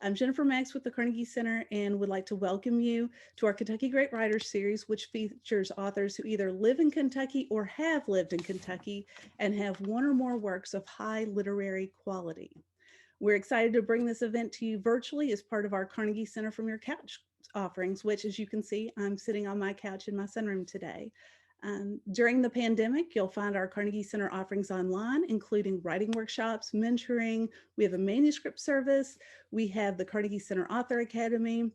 I'm Jennifer Max with the Carnegie Center and would like to welcome you to our Kentucky Great Writers series, which features authors who either live in Kentucky or have lived in Kentucky and have one or more works of high literary quality. We're excited to bring this event to you virtually as part of our Carnegie Center from Your Couch offerings, which, as you can see, I'm sitting on my couch in my sunroom today. During the pandemic, you'll find our Carnegie Center offerings online, including writing workshops, mentoring. We have a manuscript service. We have the Carnegie Center Author Academy.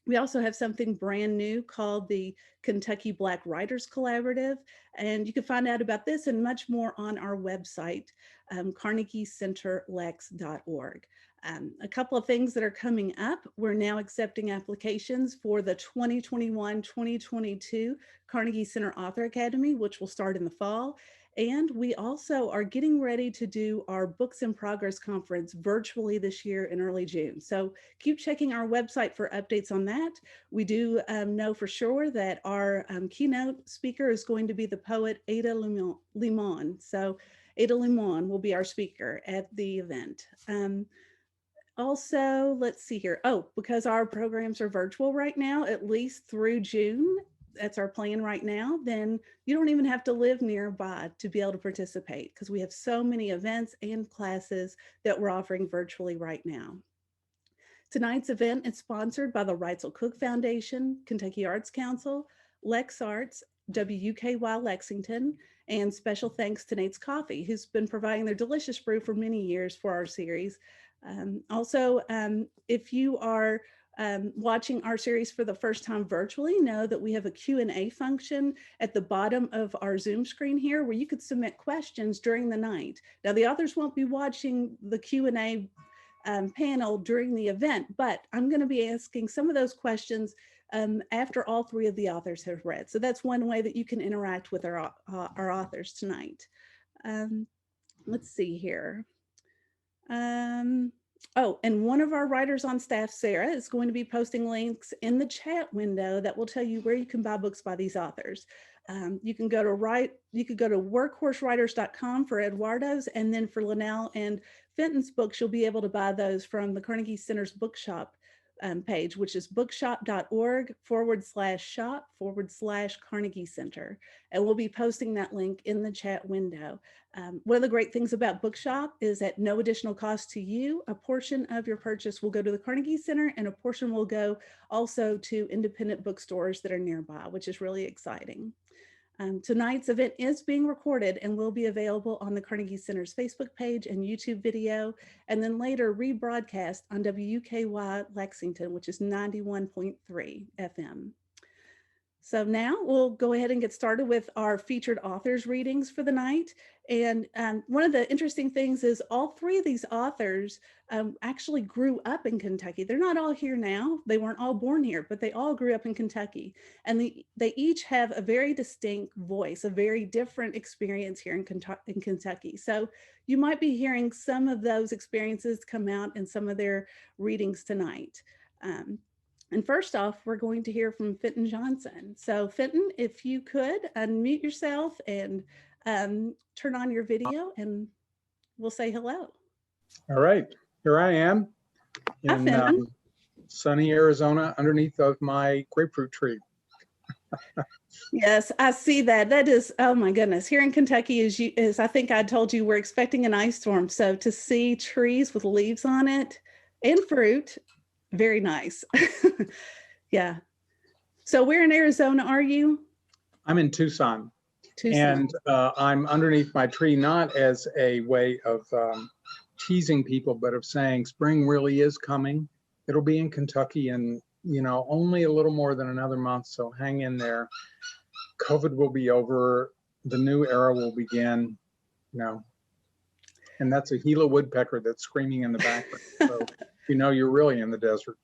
We also have something brand new called the Kentucky Black Writers Collaborative. And you can find out about this and much more on our website, carnegiecenterlex.org. A couple of things that are coming up. We're now accepting applications for the 2021-2022 Carnegie Center Author Academy, which will start in the fall. And we also are getting ready to do our Books in Progress conference virtually this year in early June. So keep checking our website for updates on that. We do know for sure that our keynote speaker is going to be the poet Ada Limon. So Ada Limon will be our speaker at the event. Also, let's see here. Oh, because our programs are virtual right now, at least through June, that's our plan right now, then you don't even have to live nearby to be able to participate because we have so many events and classes that we're offering virtually right now. Tonight's event is sponsored by the Wrightsell Cook Foundation, Kentucky Arts Council, Lex Arts, WUKY Lexington, and special thanks to Nate's Coffee, who's been providing their delicious brew for many years for our series. Also, if you are watching our series for the first time virtually, know that we have a Q&A function at the bottom of our Zoom screen here where you could submit questions during the night. Now, the authors won't be watching the Q&A panel during the event, but I'm going to be asking some of those questions after all three of the authors have read. So that's one way that you can interact with our authors tonight. Let's see here. Oh, and one of our writers on staff, Sarah, is going to be posting links in the chat window that will tell you where you can buy books by these authors. You could go to workhorsewriters.com for Eduardo's, and then for Lynnell and Fenton's books, you'll be able to buy those from the Carnegie Center's bookshop page, which is bookshop.org/shop/Carnegie Center. And we'll be posting that link in the chat window. One of the great things about Bookshop is at no additional cost to you, a portion of your purchase will go to the Carnegie Center and a portion will go also to independent bookstores that are nearby, which is really exciting. Tonight's event is being recorded and will be available on the Carnegie Center's Facebook page and YouTube video, and then later rebroadcast on WUKY Lexington, which is 91.3 FM. So now we'll go ahead and get started with our featured authors readings for the night. And one of the interesting things is all three of these authors actually grew up in Kentucky. They're not all here now. They weren't all born here, but they all grew up in Kentucky. And they each have a very distinct voice, a very different experience here in Kentucky. So you might be hearing some of those experiences come out in some of their readings tonight. And first off, we're going to hear from Fenton Johnson. So Fenton, if you could unmute yourself and turn on your video and we'll say hello. All right, here I am in sunny Arizona underneath of my grapefruit tree. Yes, I see that. That is, oh my goodness. Here in Kentucky, as I think I told you, we're expecting an ice storm. So to see trees with leaves on it and fruit, very nice. Yeah. So where in Arizona are you? I'm in Tucson. And I'm underneath my tree, not as a way of teasing people, but of saying spring really is coming. It'll be in Kentucky in, only a little more than another month. So hang in there. COVID will be over. The new era will begin, and that's a Gila woodpecker that's screaming in the background. So you're really in the desert.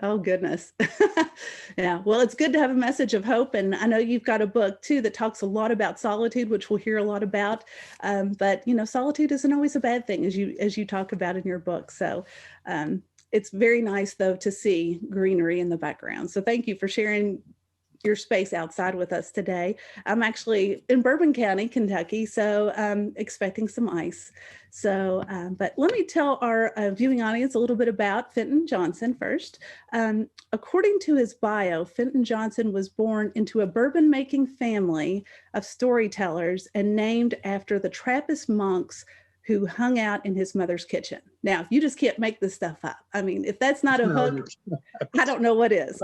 Oh, goodness. Yeah, well, it's good to have a message of hope. And I know you've got a book, too, that talks a lot about solitude, which we'll hear a lot about. But, solitude isn't always a bad thing, as you talk about in your book. So it's very nice, though, to see greenery in the background. So thank you for sharing your space outside with us today. I'm actually in Bourbon County, Kentucky, so I'm expecting some ice. So, but let me tell our viewing audience a little bit about Fenton Johnson first. According to his bio, Fenton Johnson was born into a bourbon-making family of storytellers and named after the Trappist monks who hung out in his mother's kitchen. Now, you just can't make this stuff up. I mean, if that's not a hook, I don't know what is.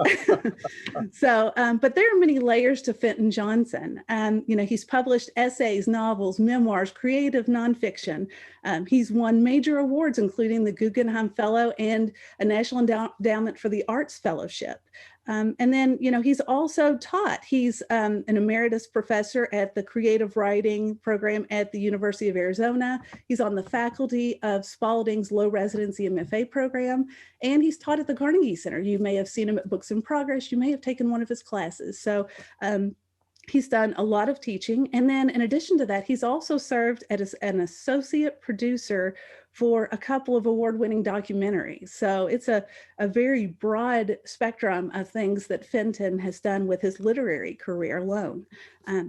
So, but there are many layers to Fenton Johnson. You know, he's published essays, novels, memoirs, creative nonfiction. He's won major awards, including the Guggenheim Fellow and a National Endowment for the Arts Fellowship. And then, you know, he's also taught. He's an emeritus professor at the creative writing program at the University of Arizona. He's on the faculty of Spalding's low residency MFA program, and he's taught at the Carnegie Center. You may have seen him at Books in Progress. You may have taken one of his classes. So he's done a lot of teaching. And then in addition to that, he's also served as an associate producer for a couple of award-winning documentaries. So it's a very broad spectrum of things that Fenton has done with his literary career alone.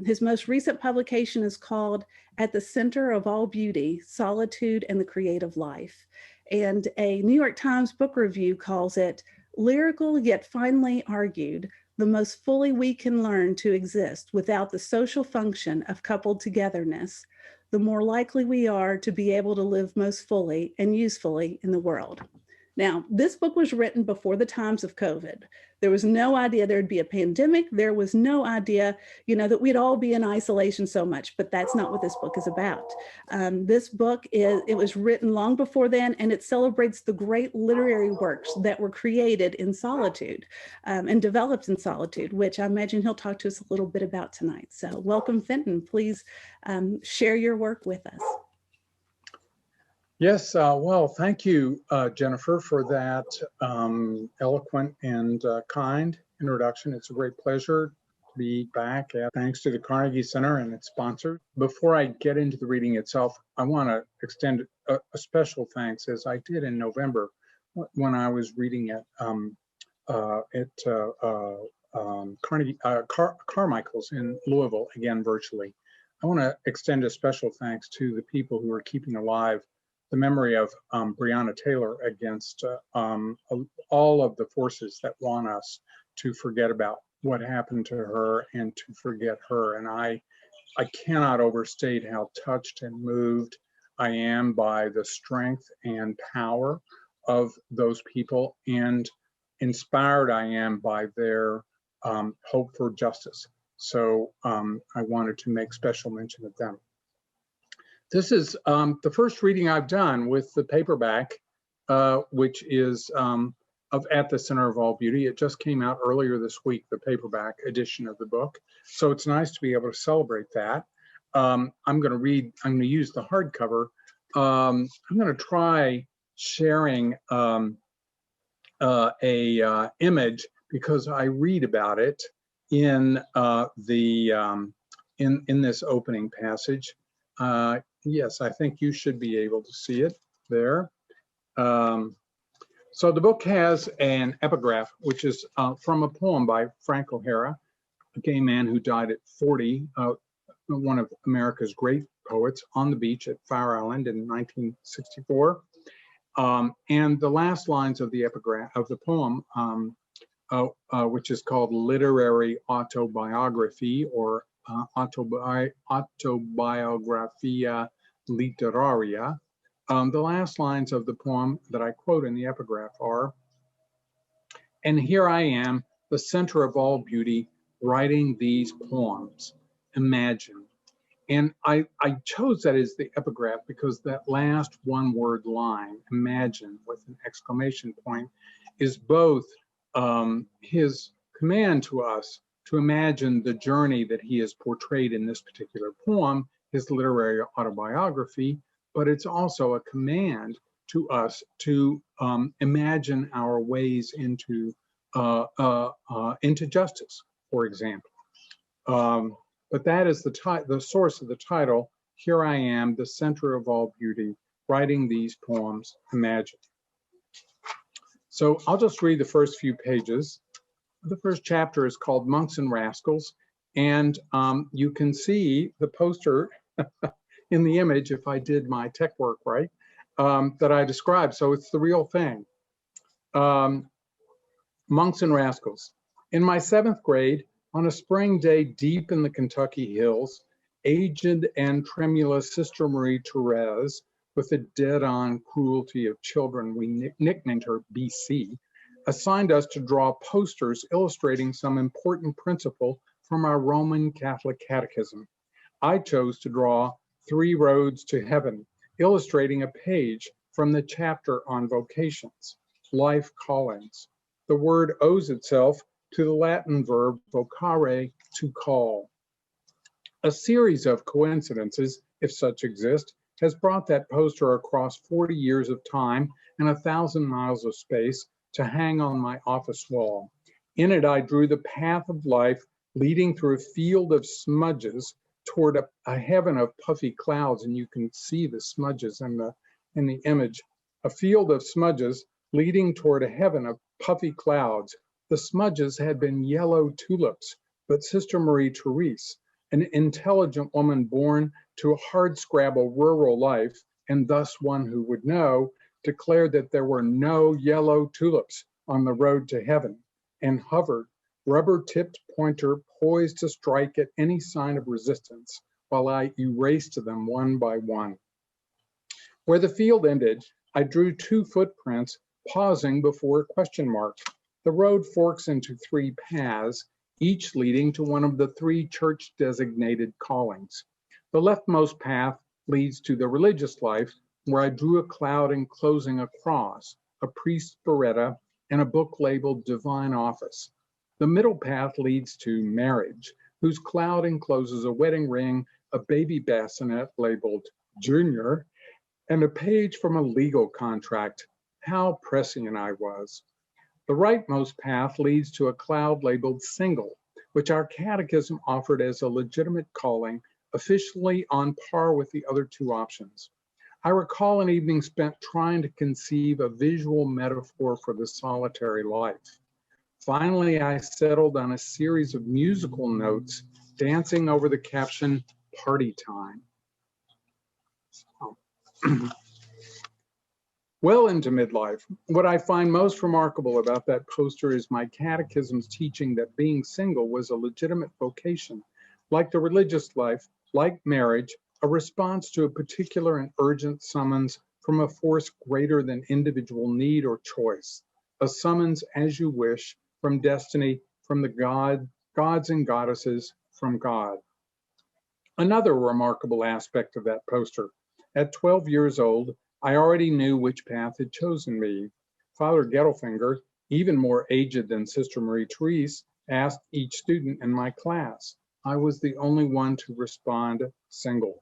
His most recent publication is called At the Center of All Beauty, Solitude and the Creative Life. And a New York Times book review calls it lyrical yet finely argued, the most fully we can learn to exist without the social function of coupled togetherness, the more likely we are to be able to live most fully and usefully in the world. Now, this book was written before the times of COVID. There was no idea there'd be a pandemic. There was no idea, you know, that we'd all be in isolation so much, but that's not what this book is about. This book it was written long before then, and it celebrates the great literary works that were created in solitude and developed in solitude, which I imagine he'll talk to us a little bit about tonight. So welcome, Fenton. Please share your work with us. Yes, well, thank you, Jennifer, for that eloquent and kind introduction. It's a great pleasure to be back. Thanks to the Carnegie Center and its sponsors. Before I get into the reading itself, I want to extend a special thanks, as I did in November when I was reading it Carnegie Carmichael's in Louisville, again virtually. I want to extend a special thanks to the people who are keeping alive the memory of Breonna Taylor against all of the forces that want us to forget about what happened to her and to forget her. And I cannot overstate how touched and moved I am by the strength and power of those people, and inspired I am by their hope for justice. So I wanted to make special mention of them. This is the first reading I've done with the paperback, which is of At the Center of All Beauty. It just came out earlier this week, the paperback edition of the book. So it's nice to be able to celebrate that. I'm going to use the hardcover. I'm going to try sharing a image because I read about it in in this opening passage. Yes, I think you should be able to see it there. So the book has an epigraph, which is from a poem by Frank O'Hara, a gay man who died at 40, one of America's great poets, on the beach at Fire Island in 1964. And the last lines of the epigraph of the poem, which is called Literary Autobiography, or Autobiographia Literaria. The last lines of the poem that I quote in the epigraph are, "And here I am, the center of all beauty, writing these poems. Imagine." And I chose that as the epigraph because that last one-word line, imagine, with an exclamation point, is both his command to us to imagine the journey that he has portrayed in this particular poem, his literary autobiography, but it's also a command to us to imagine our ways into justice, for example. But that is the source of the title. Here I am, the center of all beauty, writing these poems, imagine. So I'll just read the first few pages. The first chapter is called Monks and Rascals, and you can see the poster in the image, if I did my tech work right, that I described. So it's the real thing. Monks and Rascals. In my 7th grade, on a spring day deep in the Kentucky hills, aged and tremulous Sister Marie Therese, with the dead-on cruelty of children, we nicknamed her BC, assigned us to draw posters illustrating some important principle from our Roman Catholic Catechism. I chose to draw 3 Roads to Heaven, illustrating a page from the chapter on vocations, life callings. The word owes itself to the Latin verb vocare, to call. A series of coincidences, if such exist, has brought that poster across 40 years of time and 1,000 miles of space to hang on my office wall. In it, I drew the path of life leading through a field of smudges toward a heaven of puffy clouds, and you can see the smudges in the image. A field of smudges leading toward a heaven of puffy clouds. The smudges had been yellow tulips, but Sister Marie Therese, an intelligent woman born to a hardscrabble rural life, and thus one who would know, declared that there were no yellow tulips on the road to heaven, and hovered, rubber-tipped pointer poised to strike at any sign of resistance, while I erased them one by one. Where the field ended, I drew 2 footprints, pausing before a question mark. The road forks into 3 paths, each leading to one of the 3 church-designated callings. The leftmost path leads to the religious life, where I drew a cloud enclosing a cross, a priest's biretta, and a book labeled Divine Office. The middle path leads to marriage, whose cloud encloses a wedding ring, a baby bassinet labeled Junior, and a page from a legal contract. How prescient I was. The rightmost path leads to a cloud labeled Single, which our catechism offered as a legitimate calling, officially on par with the other 2 options. I recall an evening spent trying to conceive a visual metaphor for the solitary life. Finally, I settled on a series of musical notes, dancing over the caption, Party Time. Well into midlife, what I find most remarkable about that poster is my catechism's teaching that being single was a legitimate vocation, like the religious life, like marriage, a response to a particular and urgent summons from a force greater than individual need or choice, a summons as you wish, from destiny, from the gods and goddesses, from God. Another remarkable aspect of that poster, at 12 years old, I already knew which path had chosen me. Father Gettelfinger, even more aged than Sister Marie Therese, asked each student in my class. I was the only one to respond single.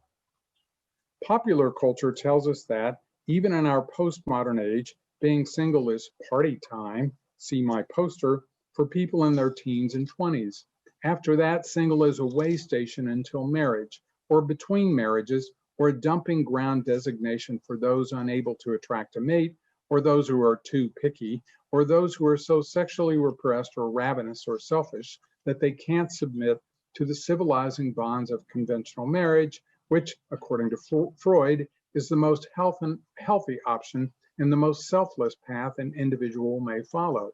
Popular culture tells us that, even in our postmodern age, being single is party time, see my poster, for people in their teens and 20s. After that, single is a way station until marriage, or between marriages, or a dumping ground designation for those unable to attract a mate, or those who are too picky, or those who are so sexually repressed or ravenous or selfish that they can't submit to the civilizing bonds of conventional marriage, which, according to Freud, is the most healthy option and the most selfless path an individual may follow.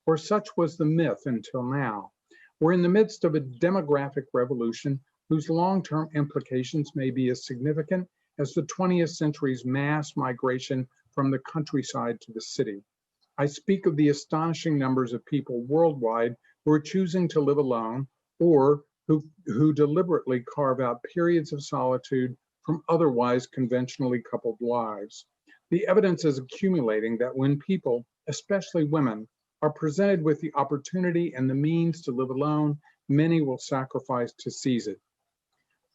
Or such was the myth until now. We're in the midst of a demographic revolution whose long-term implications may be as significant as the 20th century's mass migration from the countryside to the city. I speak of the astonishing numbers of people worldwide who are choosing to live alone or who deliberately carve out periods of solitude from otherwise conventionally coupled lives. The evidence is accumulating that when people, especially women, are presented with the opportunity and the means to live alone, many will sacrifice to seize it.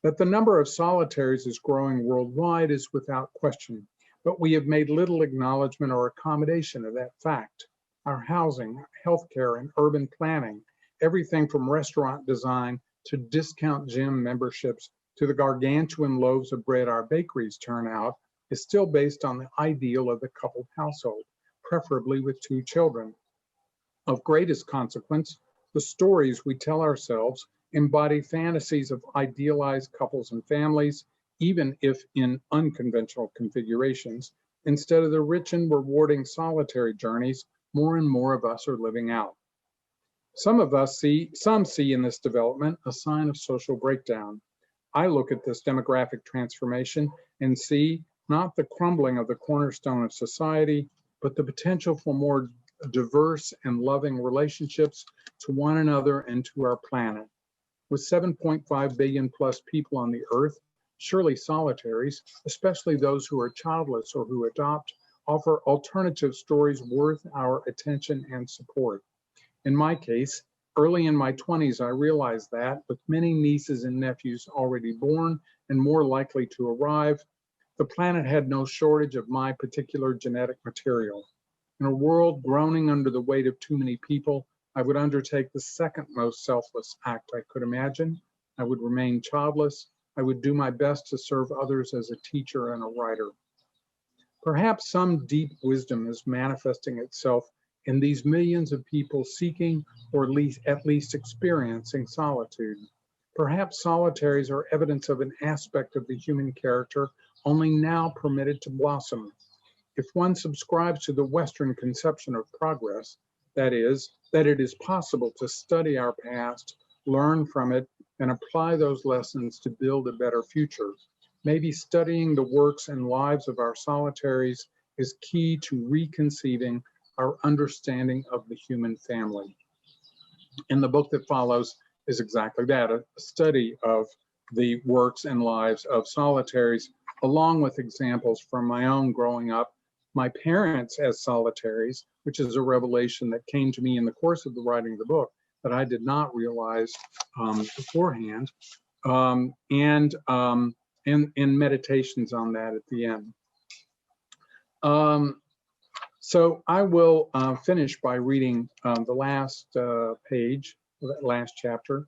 That the number of solitaries is growing worldwide is without question, but we have made little acknowledgement or accommodation of that fact. Our housing, healthcare, and urban planning, everything from restaurant design to discount gym memberships to the gargantuan loaves of bread our bakeries turn out, is still based on the ideal of the coupled household, preferably with 2 children. Of greatest consequence, The stories we tell ourselves embody fantasies of idealized couples and families, even if in unconventional configurations, instead of the rich and rewarding solitary journeys more and more of us are living out. Some see in this development a sign of social breakdown. I look at this demographic transformation and see not the crumbling of the cornerstone of society, but the potential for more diverse and loving relationships to one another and to our planet. With 7.5 billion plus people on the earth, surely solitaries, especially those who are childless or who adopt, offer alternative stories worth our attention and support. In my case, early in my 20s, I realized that with many nieces and nephews already born and more likely to arrive, the planet had no shortage of my particular genetic material. In a world groaning under the weight of too many people, I would undertake the second most selfless act I could imagine. I would remain childless. I would do my best to serve others as a teacher and a writer. Perhaps some deep wisdom is manifesting itself in these millions of people seeking or at least experiencing solitude. Perhaps solitaries are evidence of an aspect of the human character only now permitted to blossom. If one subscribes to the Western conception of progress, that is, that it is possible to study our past, learn from it, and apply those lessons to build a better future, maybe studying the works and lives of our solitaries is key to reconceiving our understanding of the human family. And the book that follows is exactly that, a study of the works and lives of solitaries, along with examples from my own growing up, my parents as solitaries, which is a revelation that came to me in the course of the writing of the book that I did not realize beforehand, and meditations on that at the end. So I will finish by reading the last page, that last chapter.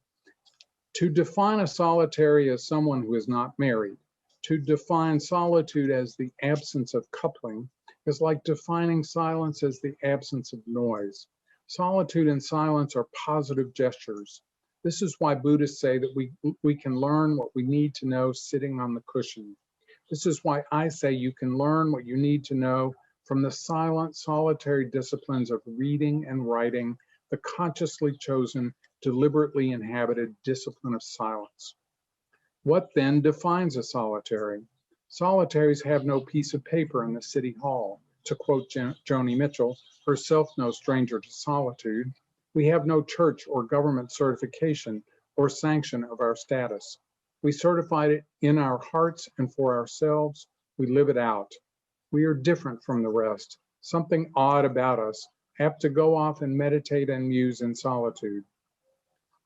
To define a solitary as someone who is not married, to define solitude as the absence of coupling, is like defining silence as the absence of noise. Solitude and silence are positive gestures. This is why Buddhists say that we can learn what we need to know sitting on the cushion. This is why I say you can learn what you need to know from the silent, solitary disciplines of reading and writing, the consciously chosen, deliberately inhabited discipline of silence. What then defines a solitary? Solitaries have no piece of paper in the city hall. To quote Joni Mitchell, herself no stranger to solitude, we have no church or government certification or sanction of our status. We certify it in our hearts and for ourselves. We live it out. We are different from the rest, something odd about us, apt to go off and meditate and muse in solitude.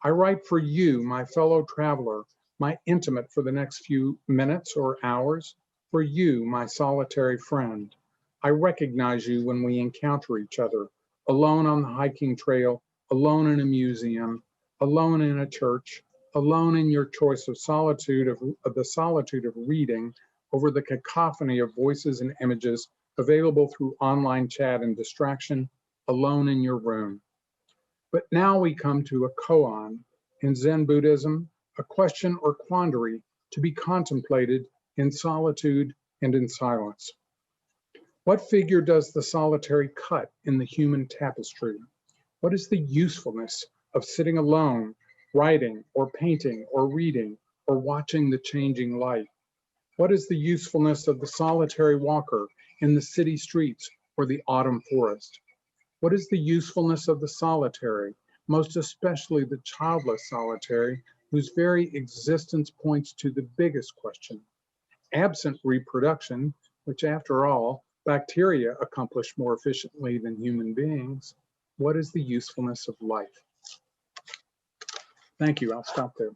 I write for you, my fellow traveler, my intimate for the next few minutes or hours, for you, my solitary friend. I recognize you when we encounter each other, alone on the hiking trail, alone in a museum, alone in a church, alone in your choice of solitude, of the solitude of reading, over the cacophony of voices and images available through online chat and distraction, alone in your room. But now we come to a koan, in Zen Buddhism, a question or quandary to be contemplated in solitude and in silence. What figure does the solitary cut in the human tapestry? What is the usefulness of sitting alone, writing or painting or reading or watching the changing light? What is the usefulness of the solitary walker in the city streets or the autumn forest? What is the usefulness of the solitary, most especially the childless solitary, whose very existence points to the biggest question? Absent reproduction, which after all, bacteria accomplish more efficiently than human beings, what is the usefulness of life? Thank you, I'll stop there.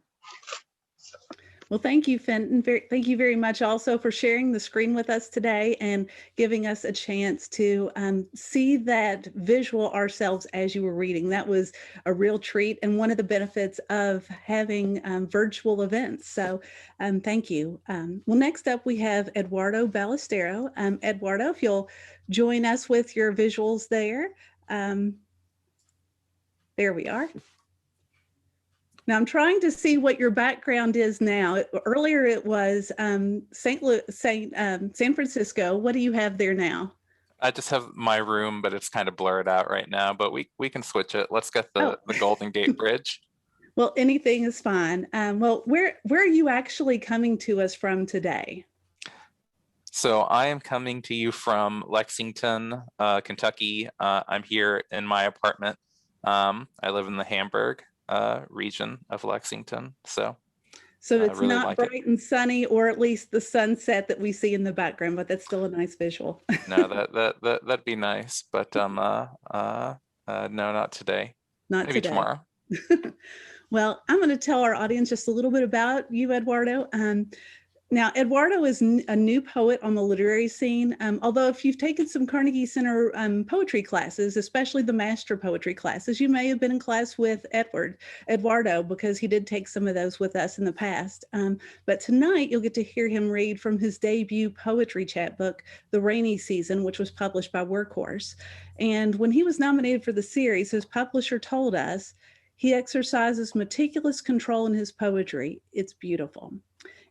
Well, thank you, Fenton. Thank you very much also for sharing the screen with us today and giving us a chance to see that visual ourselves as you were reading. That was a real treat and one of the benefits of having virtual events. So thank you. Well, next up we have Eduardo Ballistero. Eduardo, if you'll join us with your visuals there. There we are. Now I'm trying to see what your background is now. Earlier it was San Francisco. What do you have there now? I just have my room, but it's kind of blurred out right now, but we can switch it. Let's get the Golden Gate Bridge. Well, anything is fine. Well, where are you actually coming to us from today? So I am coming to you from Lexington, Kentucky. I'm here in my apartment. I live in the Hamburg region of Lexington. So it's really not bright and sunny, or at least the sunset that we see in the background, but that's still a nice visual. No, that'd be nice, but no, not today. Maybe today. Tomorrow. Well, I'm going to tell our audience just a little bit about you, Eduardo. Now, Eduardo is a new poet on the literary scene, although if you've taken some Carnegie Center poetry classes, especially the master poetry classes, you may have been in class with Eduardo, because he did take some of those with us in the past. But tonight, you'll get to hear him read from his debut poetry chapbook, The Rainy Season, which was published by Workhorse. And when he was nominated for the series, his publisher told us, he exercises meticulous control in his poetry. It's beautiful.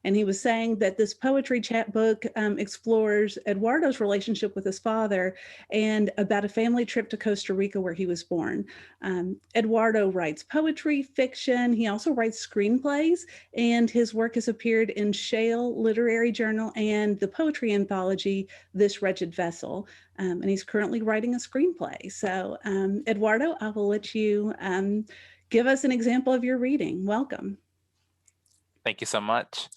And he was saying that this poetry chapbook explores Eduardo's relationship with his father and about a family trip to Costa Rica where he was born. Eduardo writes poetry, fiction. He also writes screenplays, and his work has appeared in Shale Literary Journal and the poetry anthology, This Wretched Vessel. And he's currently writing a screenplay. So Eduardo, I will let you give us an example of your reading. Welcome. Thank you so much.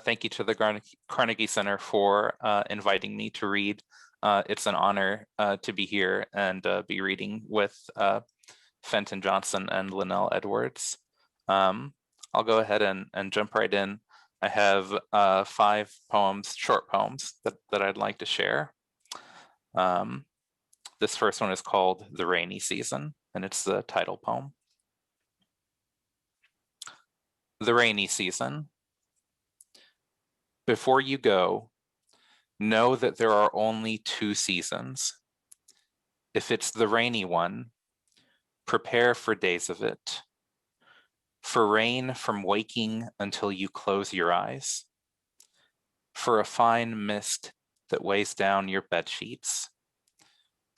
Thank you to the Carnegie Center for inviting me to read. It's an honor to be here and be reading with Fenton Johnson and Lynnell Edwards. I'll go ahead and jump right in. I have 5 poems, short poems that I'd like to share. This first one is called The Rainy Season, and it's the title poem. The Rainy Season. Before you go, know that there are only 2 seasons. If it's the rainy one, prepare for days of it. For rain from waking until you close your eyes. For a fine mist that weighs down your bed sheets.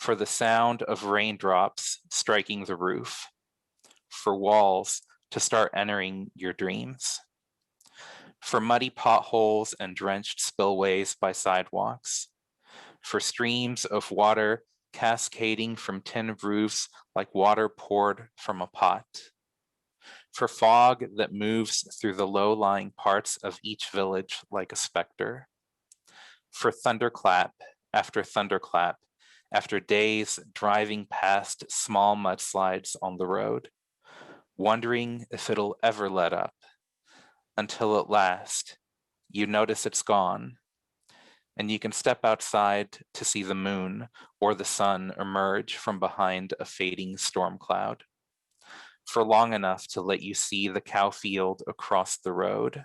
For the sound of raindrops striking the roof. For walls to start entering your dreams. For muddy potholes and drenched spillways by sidewalks. For streams of water cascading from tin roofs like water poured from a pot. For fog that moves through the low-lying parts of each village like a specter. For thunderclap after thunderclap, after days driving past small mudslides on the road, wondering if it'll ever let up, until at last you notice it's gone, and you can step outside to see the moon or the sun emerge from behind a fading storm cloud, for long enough to let you see the cow field across the road,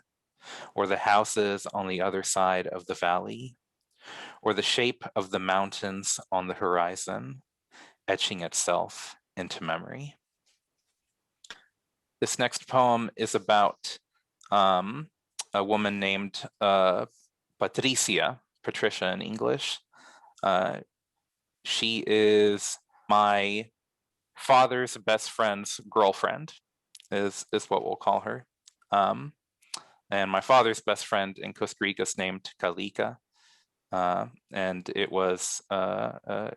or the houses on the other side of the valley, or the shape of the mountains on the horizon, etching itself into memory. This next poem is about a woman named Patricia in English. She is my father's best friend's girlfriend, is what we'll call her. And my father's best friend in Costa Rica is named Kalika. And it was a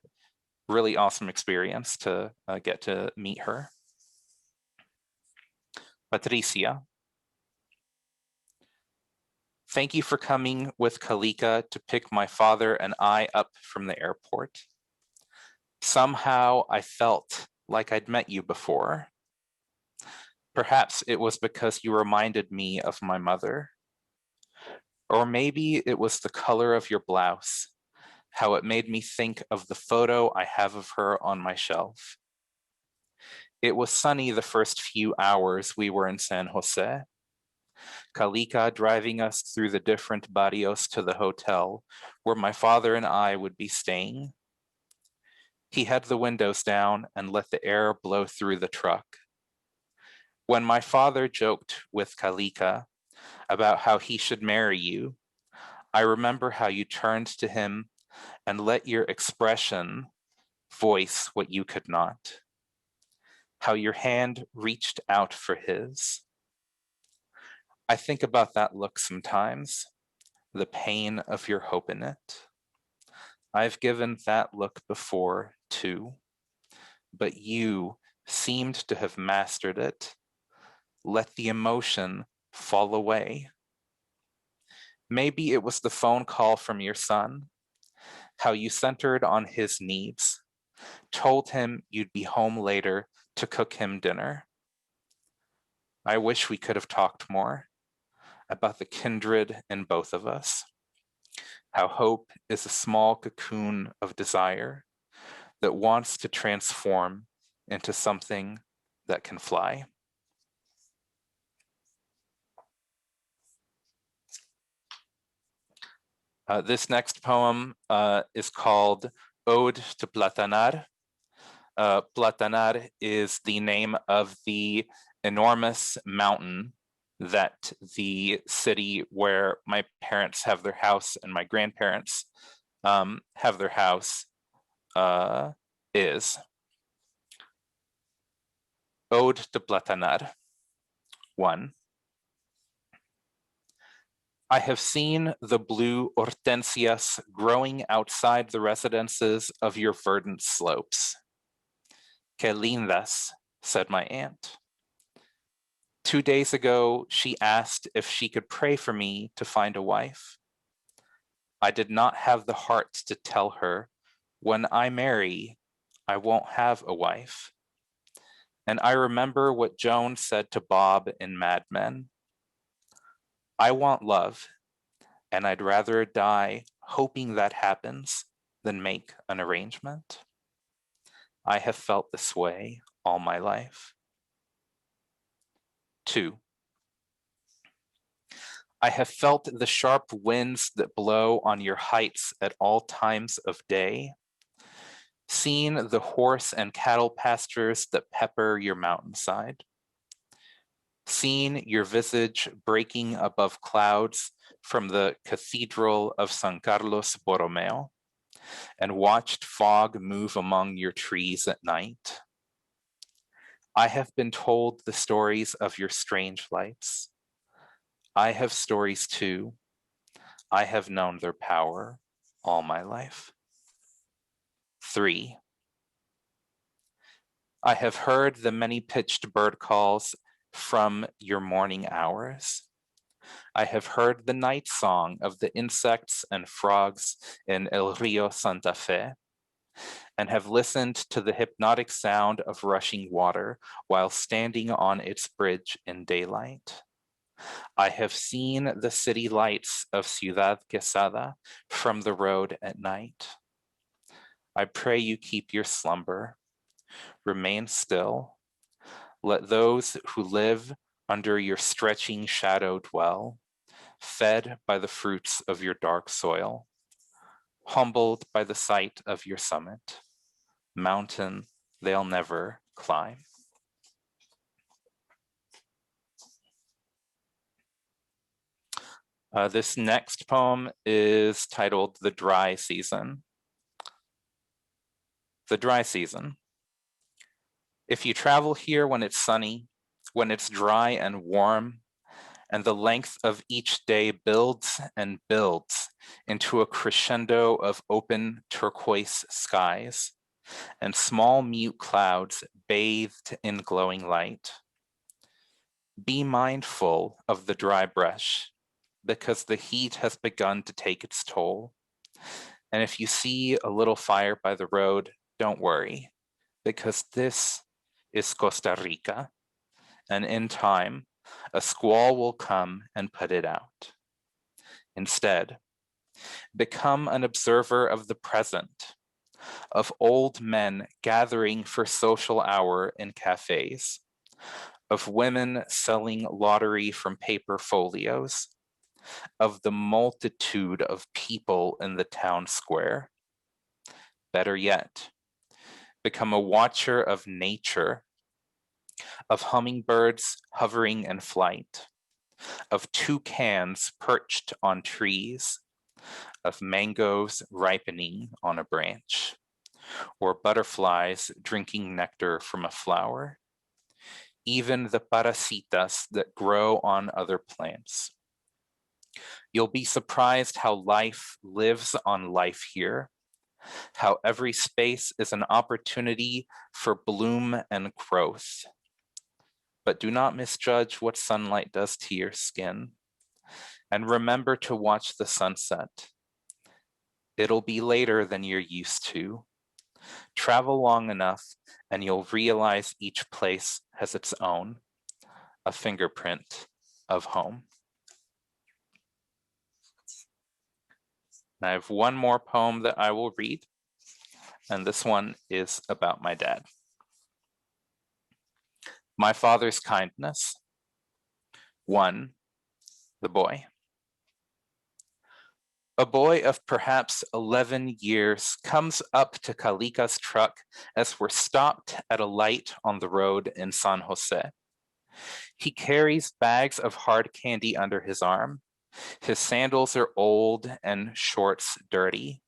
really awesome experience to get to meet her. Patricia. Thank you for coming with Kalika to pick my father and I up from the airport. Somehow I felt like I'd met you before. Perhaps it was because you reminded me of my mother. Or maybe it was the color of your blouse, how it made me think of the photo I have of her on my shelf. It was sunny the first few hours we were in San Jose. Kalika driving us through the different barrios to the hotel where my father and I would be staying. He had the windows down and let the air blow through the truck. When my father joked with Kalika about how he should marry you, I remember how you turned to him and let your expression voice what you could not, how your hand reached out for his. I think about that look sometimes, the pain of your hope in it. I've given that look before too, but you seemed to have mastered it. Let the emotion fall away. Maybe it was the phone call from your son, how you centered on his needs, told him you'd be home later to cook him dinner. I wish we could have talked more about the kindred in both of us, how hope is a small cocoon of desire that wants to transform into something that can fly. This next poem is called Ode to Platanar. Platanar is the name of the enormous mountain that the city where my parents have their house and my grandparents have their house is. Ode to Platanar. 1. I have seen the blue hortensias growing outside the residences of your verdant slopes. Que lindas, said my aunt. 2 days ago, she asked if she could pray for me to find a wife. I did not have the heart to tell her, when I marry, I won't have a wife. And I remember what Joan said to Bob in Mad Men. I want love, and I'd rather die hoping that happens than make an arrangement. I have felt this way all my life. 2. I have felt the sharp winds that blow on your heights at all times of day, seen the horse and cattle pastures that pepper your mountainside, seen your visage breaking above clouds from the Cathedral of San Carlos Borromeo, and watched fog move among your trees at night. I have been told the stories of your strange lights. I have stories too. I have known their power all my life. 3. I have heard the many-pitched bird calls from your morning hours. I have heard the night song of the insects and frogs in El Rio Santa Fe, and have listened to the hypnotic sound of rushing water while standing on its bridge in daylight. I have seen the city lights of Ciudad Quesada from the road at night. I pray you keep your slumber. Remain still. Let those who live under your stretching shadow dwell, fed by the fruits of your dark soil, humbled by the sight of your summit, mountain they'll never climb. This next poem is titled The Dry Season. The dry season. If you travel here when it's sunny, when it's dry and warm, and the length of each day builds and builds into a crescendo of open turquoise skies and small mute clouds bathed in glowing light, be mindful of the dry brush, because the heat has begun to take its toll. And if you see a little fire by the road, don't worry, because this is Costa Rica, and in time, a squall will come and put it out. Instead, become an observer of the present, of old men gathering for social hour in cafes, of women selling lottery from paper folios, of the multitude of people in the town square. Better yet, become a watcher of nature, of hummingbirds hovering in flight, of toucans perched on trees, of mangoes ripening on a branch, or butterflies drinking nectar from a flower, even the parasitas that grow on other plants. You'll be surprised how life lives on life here, how every space is an opportunity for bloom and growth. But do not misjudge what sunlight does to your skin. And remember to watch the sunset. It'll be later than you're used to. Travel long enough and you'll realize each place has its own, a fingerprint of home. I have one more poem that I will read, and this one is about my dad. My father's kindness. 1, the boy. A boy of perhaps 11 years comes up to Kalika's truck as we're stopped at a light on the road in San Jose. He carries bags of hard candy under his arm. His sandals are old and shorts dirty.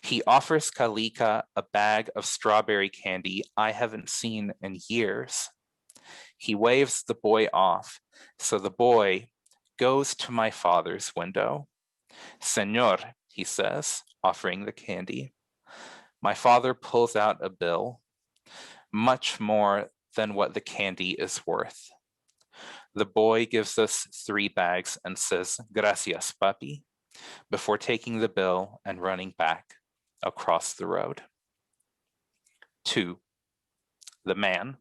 He offers Kalika a bag of strawberry candy I haven't seen in years. He waves the boy off, so the boy goes to my father's window. Señor, he says, offering the candy. My father pulls out a bill, much more than what the candy is worth. The boy gives us 3 bags and says, "Gracias, papi," before taking the bill and running back across the road. 2, the man.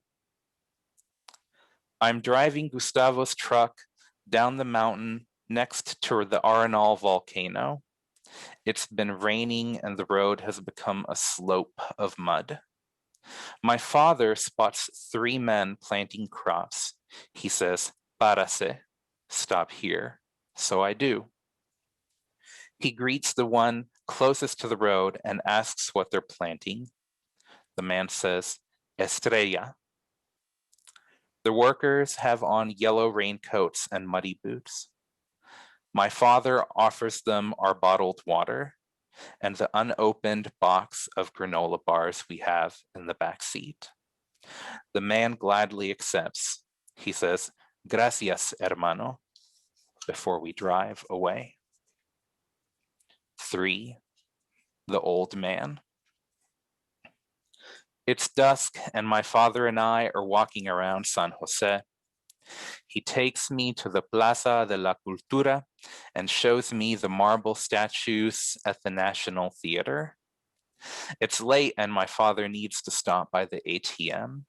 I'm driving Gustavo's truck down the mountain next to the Arenal volcano. It's been raining and the road has become a slope of mud. My father spots 3 men planting crops. He says, "Párase," stop here. So I do. He greets the one closest to the road and asks what they're planting. The man says, "Estrella." The workers have on yellow raincoats and muddy boots. My father offers them our bottled water and the unopened box of granola bars we have in the back seat. The man gladly accepts. He says, "Gracias, hermano," before we drive away. 3, the old man. It's dusk and my father and I are walking around San Jose. He takes me to the Plaza de la Cultura and shows me the marble statues at the National Theater. It's late and my father needs to stop by the ATM.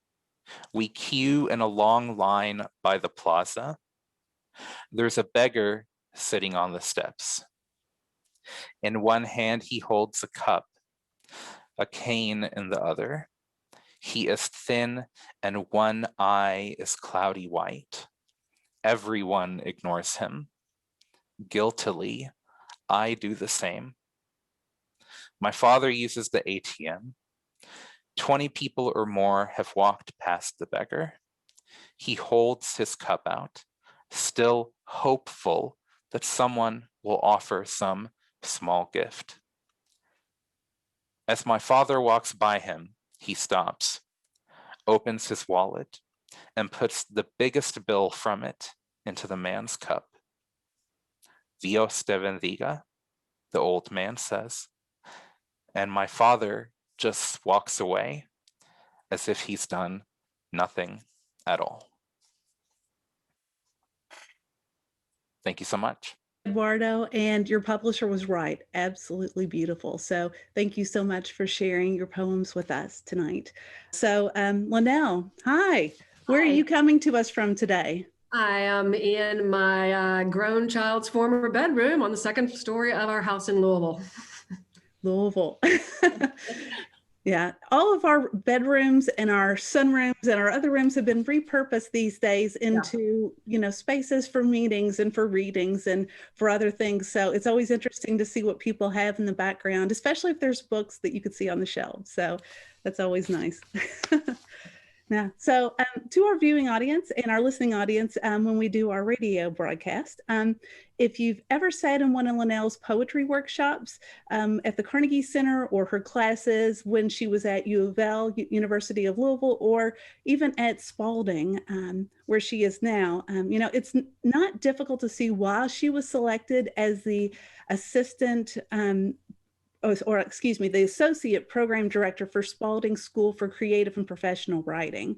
We queue in a long line by the plaza. There's a beggar sitting on the steps. In one hand, he holds a cup, a cane in the other. He is thin and one eye is cloudy white. Everyone ignores him. Guiltily, I do the same. My father uses the ATM. 20 people or more have walked past the beggar. He holds his cup out, still hopeful that someone will offer some small gift. As my father walks by him, he stops, opens his wallet, and puts the biggest bill from it into the man's cup. "Dios te bendiga," the old man says, and my father just walks away as if he's done nothing at all. Thank you so much. Eduardo, and your publisher was right. Absolutely beautiful. So thank you so much for sharing your poems with us tonight. So Lynnell, hi. Where are you coming to us from today? I am in my grown child's former bedroom on the 2nd story of our house in Louisville. Louisville. Yeah, all of our bedrooms and our sunrooms and our other rooms have been repurposed these days into, spaces for meetings and for readings and for other things. So it's always interesting to see what people have in the background, especially if there's books that you could see on the shelves. So that's always nice. Yeah. So to our viewing audience and our listening audience, when we do our radio broadcast, if you've ever sat in one of Lynnell's poetry workshops at the Carnegie Center, or her classes when she was at U of L, University of Louisville, or even at Spalding, where she is now, it's not difficult to see why she was selected as the assistant the associate program director for Spalding School for Creative and Professional Writing.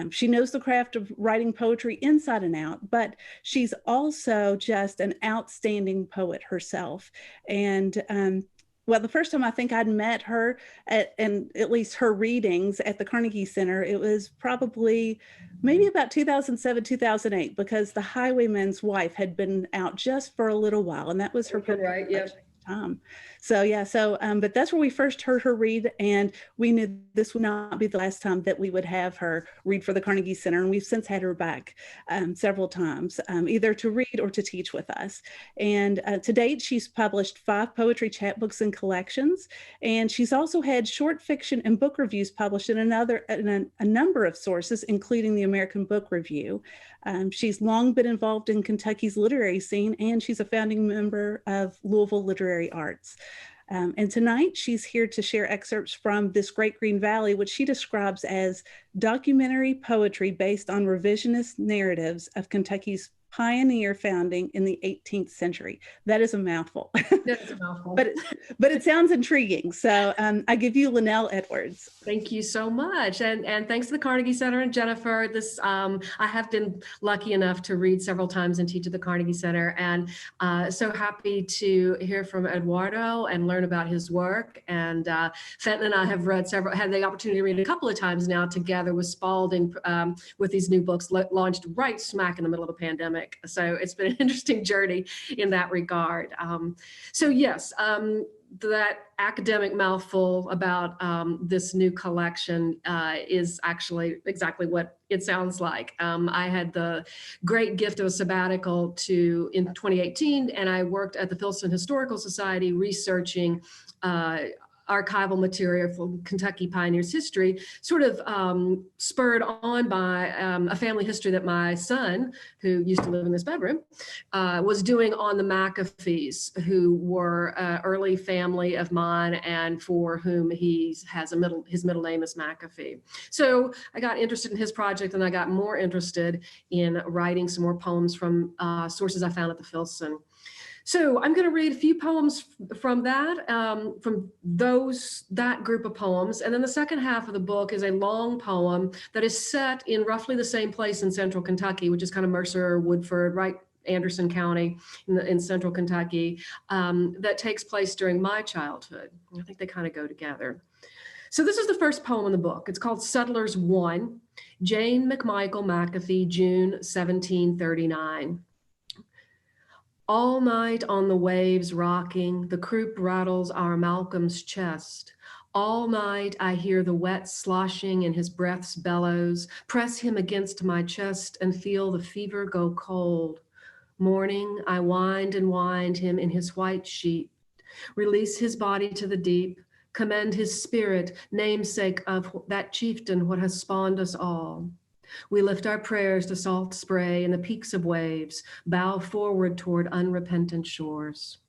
She knows the craft of writing poetry inside and out, but she's also just an outstanding poet herself. And well, the first time I think I'd met her and at least her readings at the Carnegie Center, it was probably maybe about 2007, 2008, because The Highwayman's Wife had been out just for a little while, and that was her Right, yeah. But that's where we first heard her read, and we knew this would not be the last time that we would have her read for the Carnegie Center, and we've since had her back several times, either to read or to teach with us. And to date, she's published 5 poetry chapbooks and collections, and she's also had short fiction and book reviews published in a number of sources, including the American Book Review. She's long been involved in Kentucky's literary scene, and she's a founding member of Louisville Literary Arts. And tonight she's here to share excerpts from This Great Green Valley, which she describes as documentary poetry based on revisionist narratives of Kentucky's pioneer founding in the 18th century. That is a mouthful. That's a mouthful. but it sounds intriguing. So I give you Lynnell Edwards. Thank you so much. And thanks to the Carnegie Center and Jennifer. I have been lucky enough to read several times and teach at the Carnegie Center, and so happy to hear from Eduardo and learn about his work. And Fenton and I have had the opportunity to read a couple of times now together with Spalding with these new books launched right smack in the middle of the pandemic. So it's been an interesting journey in that regard. So yes, that academic mouthful about this new collection is actually exactly what it sounds like. I had the great gift of a sabbatical in 2018, and I worked at the Filson Historical Society researching archival material from Kentucky pioneers' history, sort of spurred on by a family history that my son, who used to live in this bedroom, was doing on the McAfees, who were an early family of mine and for whom his middle name is McAfee. So I got interested in his project, and I got more interested in writing some more poems from sources I found at the Filson. So I'm going to read a few poems from that group of poems. And then the second half of the book is a long poem that is set in roughly the same place in central Kentucky, which is kind of Mercer, Woodford, right, Anderson County in central Kentucky, that takes place during my childhood. I think they kind of go together. So this is the first poem in the book. It's called Settlers 1, Jane McMichael McAfee, June 1739. All night on the waves rocking, the croup rattles our Malcolm's chest. All night I hear the wet sloshing in his breath's bellows, press him against my chest and feel the fever go cold. Morning, I wind and wind him in his white sheet, release his body to the deep, commend his spirit, namesake of that chieftain what has spawned us all. We lift our prayers to salt spray and the peaks of waves, bow forward toward unrepentant shores.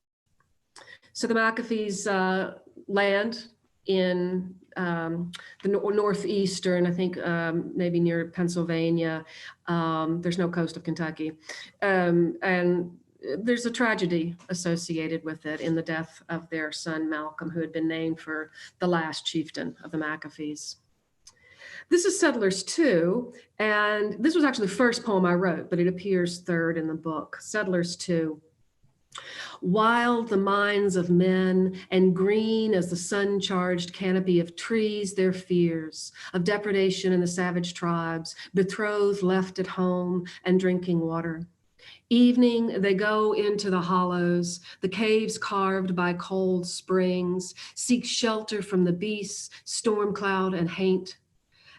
So the McAfees land in the northeastern, I think maybe near Pennsylvania. There's no coast of Kentucky. And there's a tragedy associated with it in the death of their son, Malcolm, who had been named for the last chieftain of the McAfees. This is Settlers 2, and this was actually the first poem I wrote, but it appears third in the book. Settlers 2. Wild the minds of men, and green as the sun-charged canopy of trees, their fears of depredation in the savage tribes, betrothed left at home and drinking water. Evening, they go into the hollows, the caves carved by cold springs, seek shelter from the beasts, storm cloud, and haint.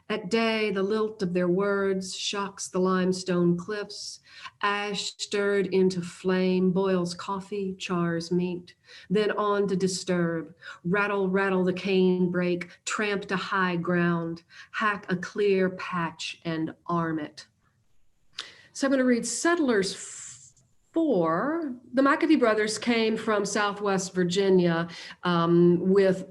At day, the lilt of their words shocks the limestone cliffs. Ash stirred into flame boils coffee, chars meat. Then on to disturb. Rattle, rattle the cane brake, tramp to high ground, hack a clear patch and arm it. So I'm going to read Settlers 4. The McAfee brothers came from Southwest Virginia with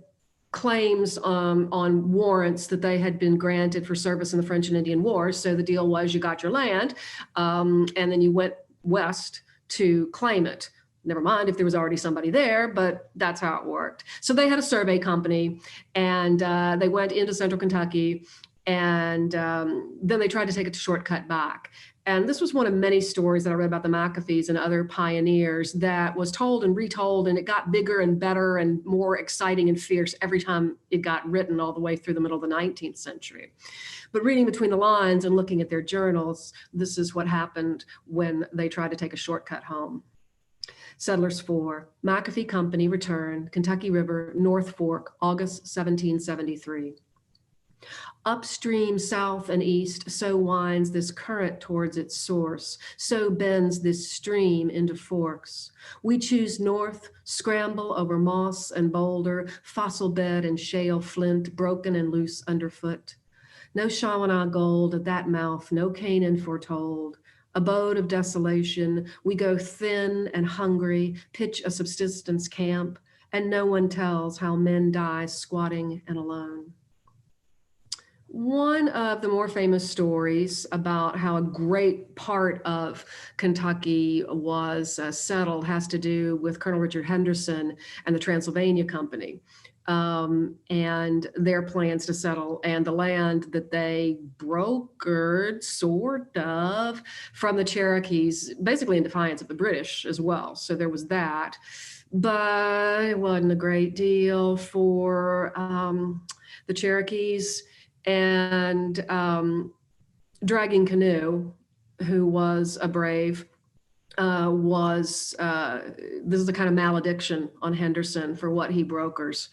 claims on warrants that they had been granted for service in the French and Indian Wars. So the deal was you got your land and then you went west to claim it. Never mind if there was already somebody there, but that's how it worked. So they had a survey company and they went into central Kentucky and then they tried to take a shortcut back. And this was one of many stories that I read about the McAfees and other pioneers that was told and retold, and it got bigger and better and more exciting and fierce every time it got written all the way through the middle of the 19th century. But reading between the lines and looking at their journals, this is what happened when they tried to take a shortcut home. Settlers 4, McAfee Company return, Kentucky River, North Fork, August 1773. Upstream, south and east, so winds this current towards its source, so bends this stream into forks. We choose north, scramble over moss and boulder, fossil bed and shale flint, broken and loose underfoot. No Shawanah gold at that mouth, no Canaan foretold. Abode of desolation, we go thin and hungry, pitch a subsistence camp, and no one tells how men die squatting and alone. One of the more famous stories about how a great part of Kentucky was settled has to do with Colonel Richard Henderson and the Transylvania Company and their plans to settle and the land that they brokered, sort of, from the Cherokees, basically in defiance of the British as well. So there was that. But it wasn't a great deal for the Cherokees. And Dragging Canoe, who was a brave, this is a kind of malediction on Henderson for what he brokers.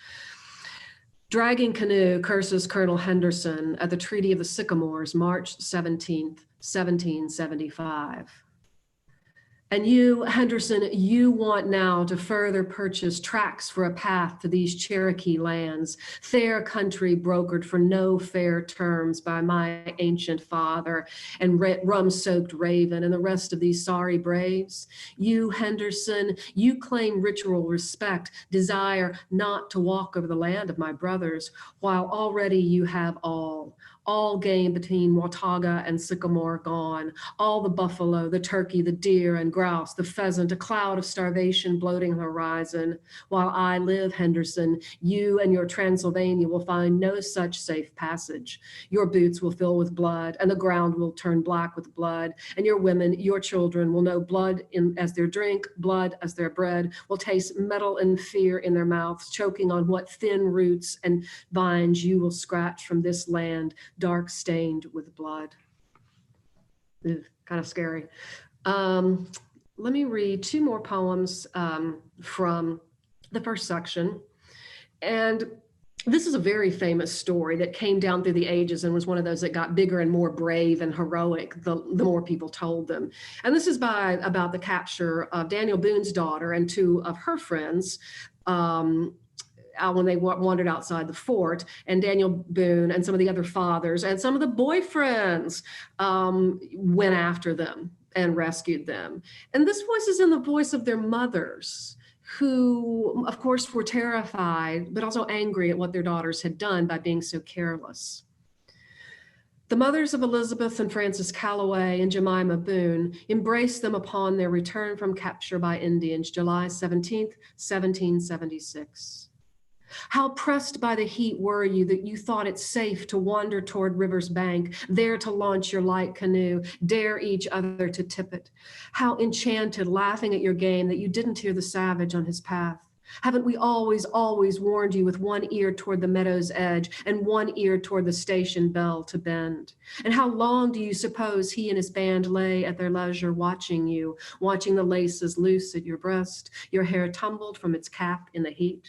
Dragging Canoe curses Colonel Henderson at the Treaty of the Sycamores, March 17th, 1775. And you, Henderson, you want now to further purchase tracts for a path to these Cherokee lands, fair country brokered for no fair terms by my ancient father and rum-soaked Raven and the rest of these sorry braves. You, Henderson, you claim ritual respect, desire not to walk over the land of my brothers, while already you have all game between Watauga and Sycamore gone, all the buffalo, the turkey, the deer and grouse, the pheasant, a cloud of starvation bloating the horizon. While I live, Henderson, you and your Transylvania will find no such safe passage. Your boots will fill with blood, and the ground will turn black with blood, and your women, your children will know blood as their drink, blood as their bread, will taste metal and fear in their mouths, choking on what thin roots and vines you will scratch from this land, dark stained with blood. Ugh, kind of scary. Let me read two more poems from the first section. And this is a very famous story that came down through the ages and was one of those that got bigger and more brave and heroic the more people told them. And this is about the capture of Daniel Boone's daughter and two of her friends when they wandered outside the fort, and Daniel Boone and some of the other fathers and some of the boyfriends went after them and rescued them. And this voice is in the voice of their mothers, who, of course, were terrified, but also angry at what their daughters had done by being so careless. The mothers of Elizabeth and Frances Calloway and Jemima Boone embraced them upon their return from capture by Indians, July 17th, 1776. How pressed by the heat were you that you thought it safe to wander toward river's bank, there to launch your light canoe, dare each other to tip it? How enchanted, laughing at your game, that you didn't hear the savage on his path? Haven't we always warned you with one ear toward the meadow's edge and one ear toward the station bell to bend? And how long do you suppose he and his band lay at their leisure watching you, watching the laces loose at your breast, your hair tumbled from its cap in the heat?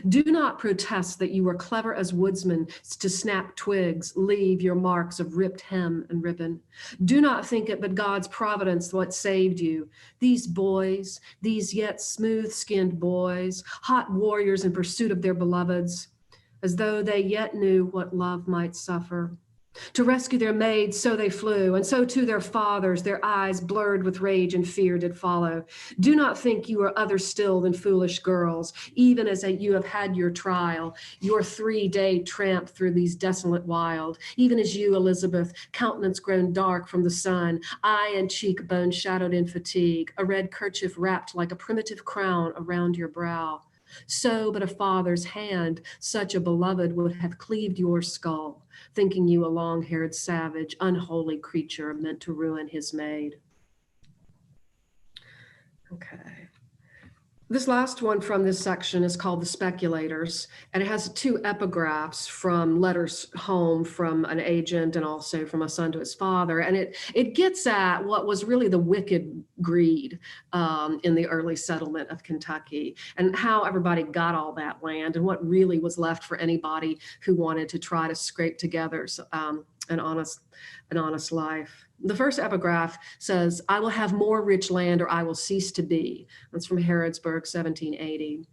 Do not protest that you were clever as woodsmen to snap twigs, leave your marks of ripped hem and ribbon. Do not think it but God's providence what saved you. These boys, these yet smooth-skinned boys, hot warriors in pursuit of their beloveds, as though they yet knew what love might suffer. To rescue their maids, so they flew, and so too their fathers, their eyes blurred with rage and fear did follow. Do not think you are other still than foolish girls, even as you have had your trial, your 3-day tramp through these desolate wild, even as you, Elizabeth, countenance grown dark from the sun, eye and cheekbone shadowed in fatigue, a red kerchief wrapped like a primitive crown around your brow. So but a father's hand, such a beloved, would have cleaved your skull, thinking you a long-haired savage, unholy creature meant to ruin his maid. Okay. This last one from this section is called The Speculators, and it has 2 epigraphs from letters home from an agent and also from a son to his father. And it gets at what was really the wicked greed in the early settlement of Kentucky and how everybody got all that land and what really was left for anybody who wanted to try to scrape together an honest life. The first epigraph says, I will have more rich land or I will cease to be. That's from Harrodsburg, 1780.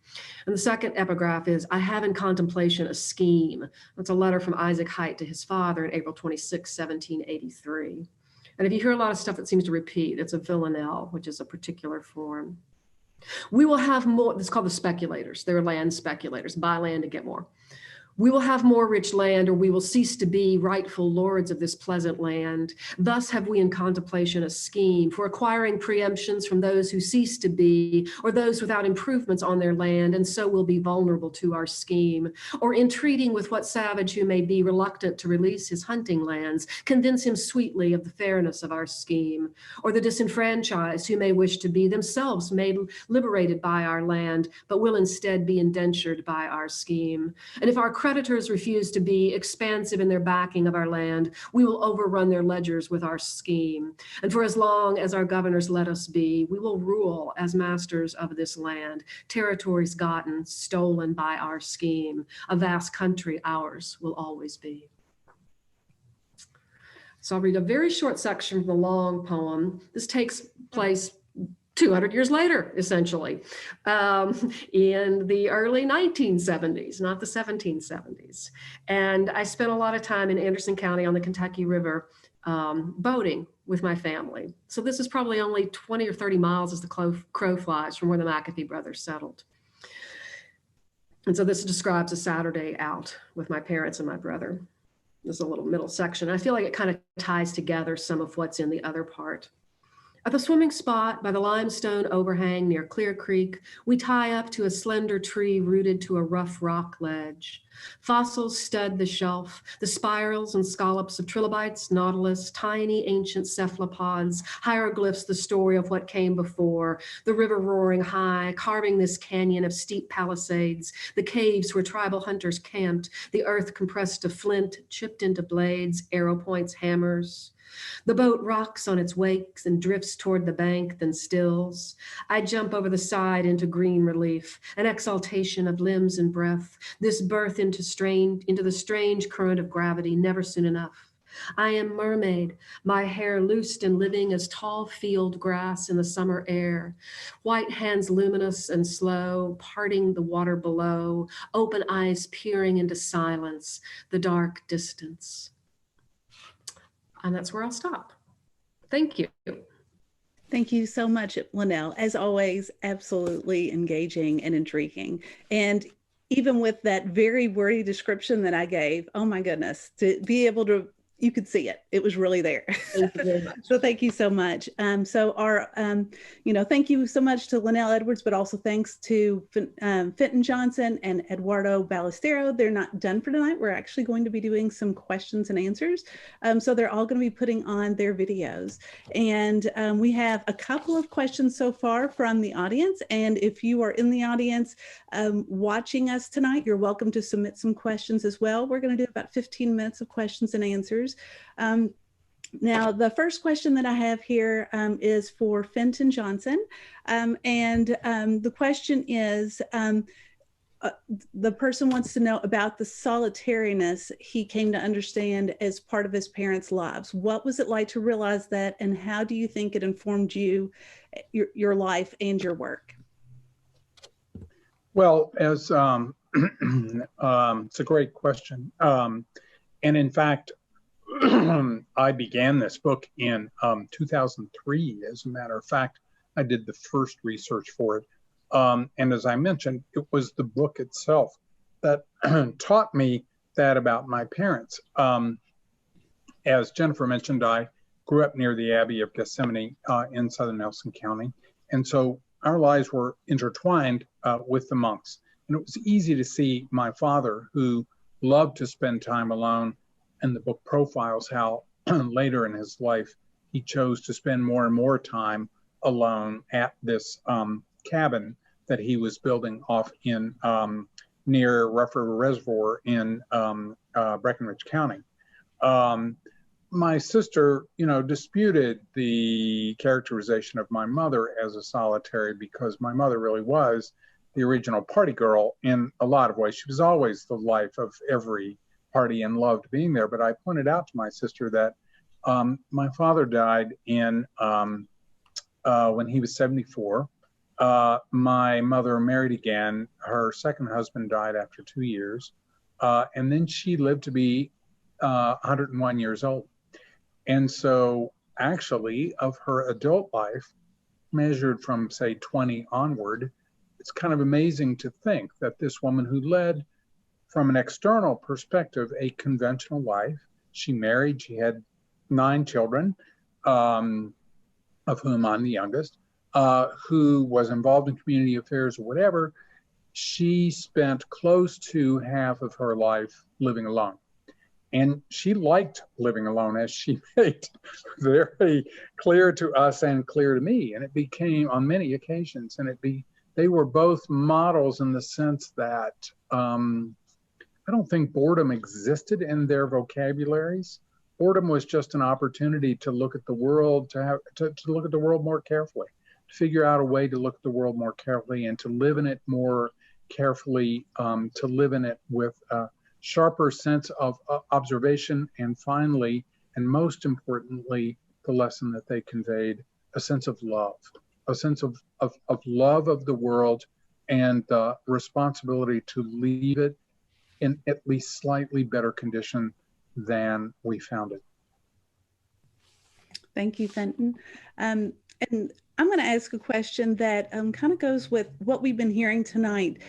And the second epigraph is, I have in contemplation a scheme. That's a letter from Isaac Height to his father in April 26, 1783. And if you hear a lot of stuff that seems to repeat, it's a villanelle, which is a particular form. We will have more, it's called the speculators. They're land speculators, buy land to get more. We will have more rich land, or we will cease to be rightful lords of this pleasant land. Thus have we in contemplation a scheme for acquiring preemptions from those who cease to be, or those without improvements on their land, and so will be vulnerable to our scheme. Or entreating with what savage who may be reluctant to release his hunting lands, convince him sweetly of the fairness of our scheme. Or the disenfranchised who may wish to be themselves made liberated by our land, but will instead be indentured by our scheme. And if our creditors refuse to be expansive in their backing of our land, we will overrun their ledgers with our scheme. And for as long as our governors let us be, we will rule as masters of this land, territories gotten, stolen by our scheme. A vast country ours will always be. So I'll read a very short section from the long poem. This takes place 200 years later, essentially, in the early 1970s, not the 1770s. And I spent a lot of time in Anderson County on the Kentucky River boating with my family. So this is probably only 20 or 30 miles as the crow flies from where the McAfee brothers settled. And so this describes a Saturday out with my parents and my brother. There's a little middle section. I feel like it kind of ties together some of what's in the other part. At the swimming spot by the limestone overhang near Clear Creek, we tie up to a slender tree rooted to a rough rock ledge. Fossils stud the shelf, the spirals and scallops of trilobites, nautilus, tiny ancient cephalopods, hieroglyphs the story of what came before, the river roaring high, carving this canyon of steep palisades, the caves where tribal hunters camped, the earth compressed to flint, chipped into blades, arrow points, hammers. The boat rocks on its wakes and drifts toward the bank, then stills. I jump over the side into green relief, an exaltation of limbs and breath, this birth into the strange current of gravity, never soon enough. I am mermaid, my hair loosed and living as tall field grass in the summer air, white hands luminous and slow, parting the water below, open eyes peering into silence, the dark distance. And that's where I'll stop. Thank you. Thank you so much, Lynnell. As always, absolutely engaging and intriguing. And even with that very wordy description that I gave, oh my goodness, to be able to, you could see it. It was really there. Thank you very much. So thank you so much. So our, thank you so much to Lynnell Edwards, but also thanks to Fenton Johnson and Eduardo Ballistero. They're not done for tonight. We're actually going to be doing some questions and answers. So they're all going to be putting on their videos. And we have a couple of questions so far from the audience. And if you are in the audience watching us tonight, you're welcome to submit some questions as well. We're going to do about 15 minutes of questions and answers. Now, the first question that I have here is for Fenton Johnson. The question is, the person wants to know about the solitariness he came to understand as part of his parents' lives. What was it like to realize that, and how do you think it informed you, your life and your work? Well, as it's a great question. And in fact, I began this book in 2003. As a matter of fact, I did the first research for it. And as I mentioned, it was the book itself that taught me that about my parents. As Jennifer mentioned, I grew up near the Abbey of Gethsemane in southern Nelson County. And so our lives were intertwined with the monks. And it was easy to see my father, who loved to spend time alone, and the book profiles how later in his life he chose to spend more and more time alone at this cabin that he was building off in near Rough River Reservoir in Breckinridge County. My sister, disputed the characterization of my mother as a solitary, because my mother really was the original party girl in a lot of ways. She was always the life of every party and loved being there. But I pointed out to my sister that my father died in when he was 74. My mother married again. Her second husband died after 2 years. And then she lived to be 101 years old. And so actually of her adult life, measured from say 20 onward, it's kind of amazing to think that this woman who led from an external perspective a conventional life, she married, she had 9 children, of whom I'm the youngest, who was involved in community affairs or whatever. She spent close to half of her life living alone. And she liked living alone, as she made very clear to us and clear to me. And it became, on many occasions, they were both models in the sense that I don't think boredom existed in their vocabularies. Boredom was just an opportunity to look at the world, to look at the world more carefully, to figure out a way to look at the world more carefully and to live in it more carefully, to live in it with a sharper sense of observation, and finally, and most importantly, the lesson that they conveyed, a sense of love, a sense of love of the world, and the responsibility to leave it in at least slightly better condition than we found it. Thank you, Fenton. And I'm going to ask a question that kind of goes with what we've been hearing tonight.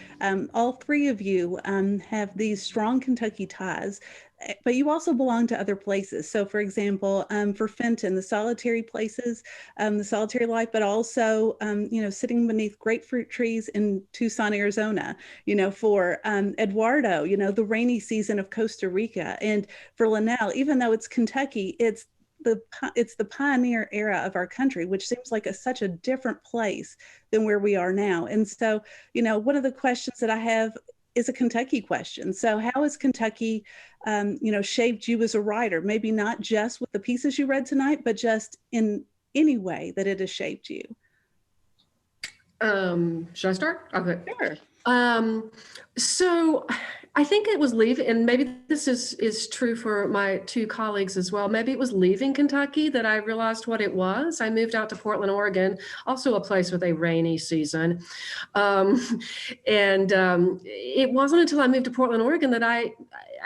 All 3 of you have these strong Kentucky ties, but you also belong to other places. So for example, for Fenton, the solitary places, the solitary life, but also, sitting beneath grapefruit trees in Tucson, Arizona, for Eduardo, the rainy season of Costa Rica. And for Lynnell, even though it's Kentucky, it's the pioneer era of our country, which seems like such a different place than where we are now. And so, one of the questions that I have is a Kentucky question. So how has Kentucky, shaped you as a writer? Maybe not just with the pieces you read tonight, but just in any way that it has shaped you. Should I start? Okay. Sure. So I think it was leaving, and maybe this is true for my 2 colleagues as well. Maybe it was leaving Kentucky that I realized what it was. I moved out to Portland, Oregon, also a place with a rainy season. It wasn't until I moved to Portland, Oregon that I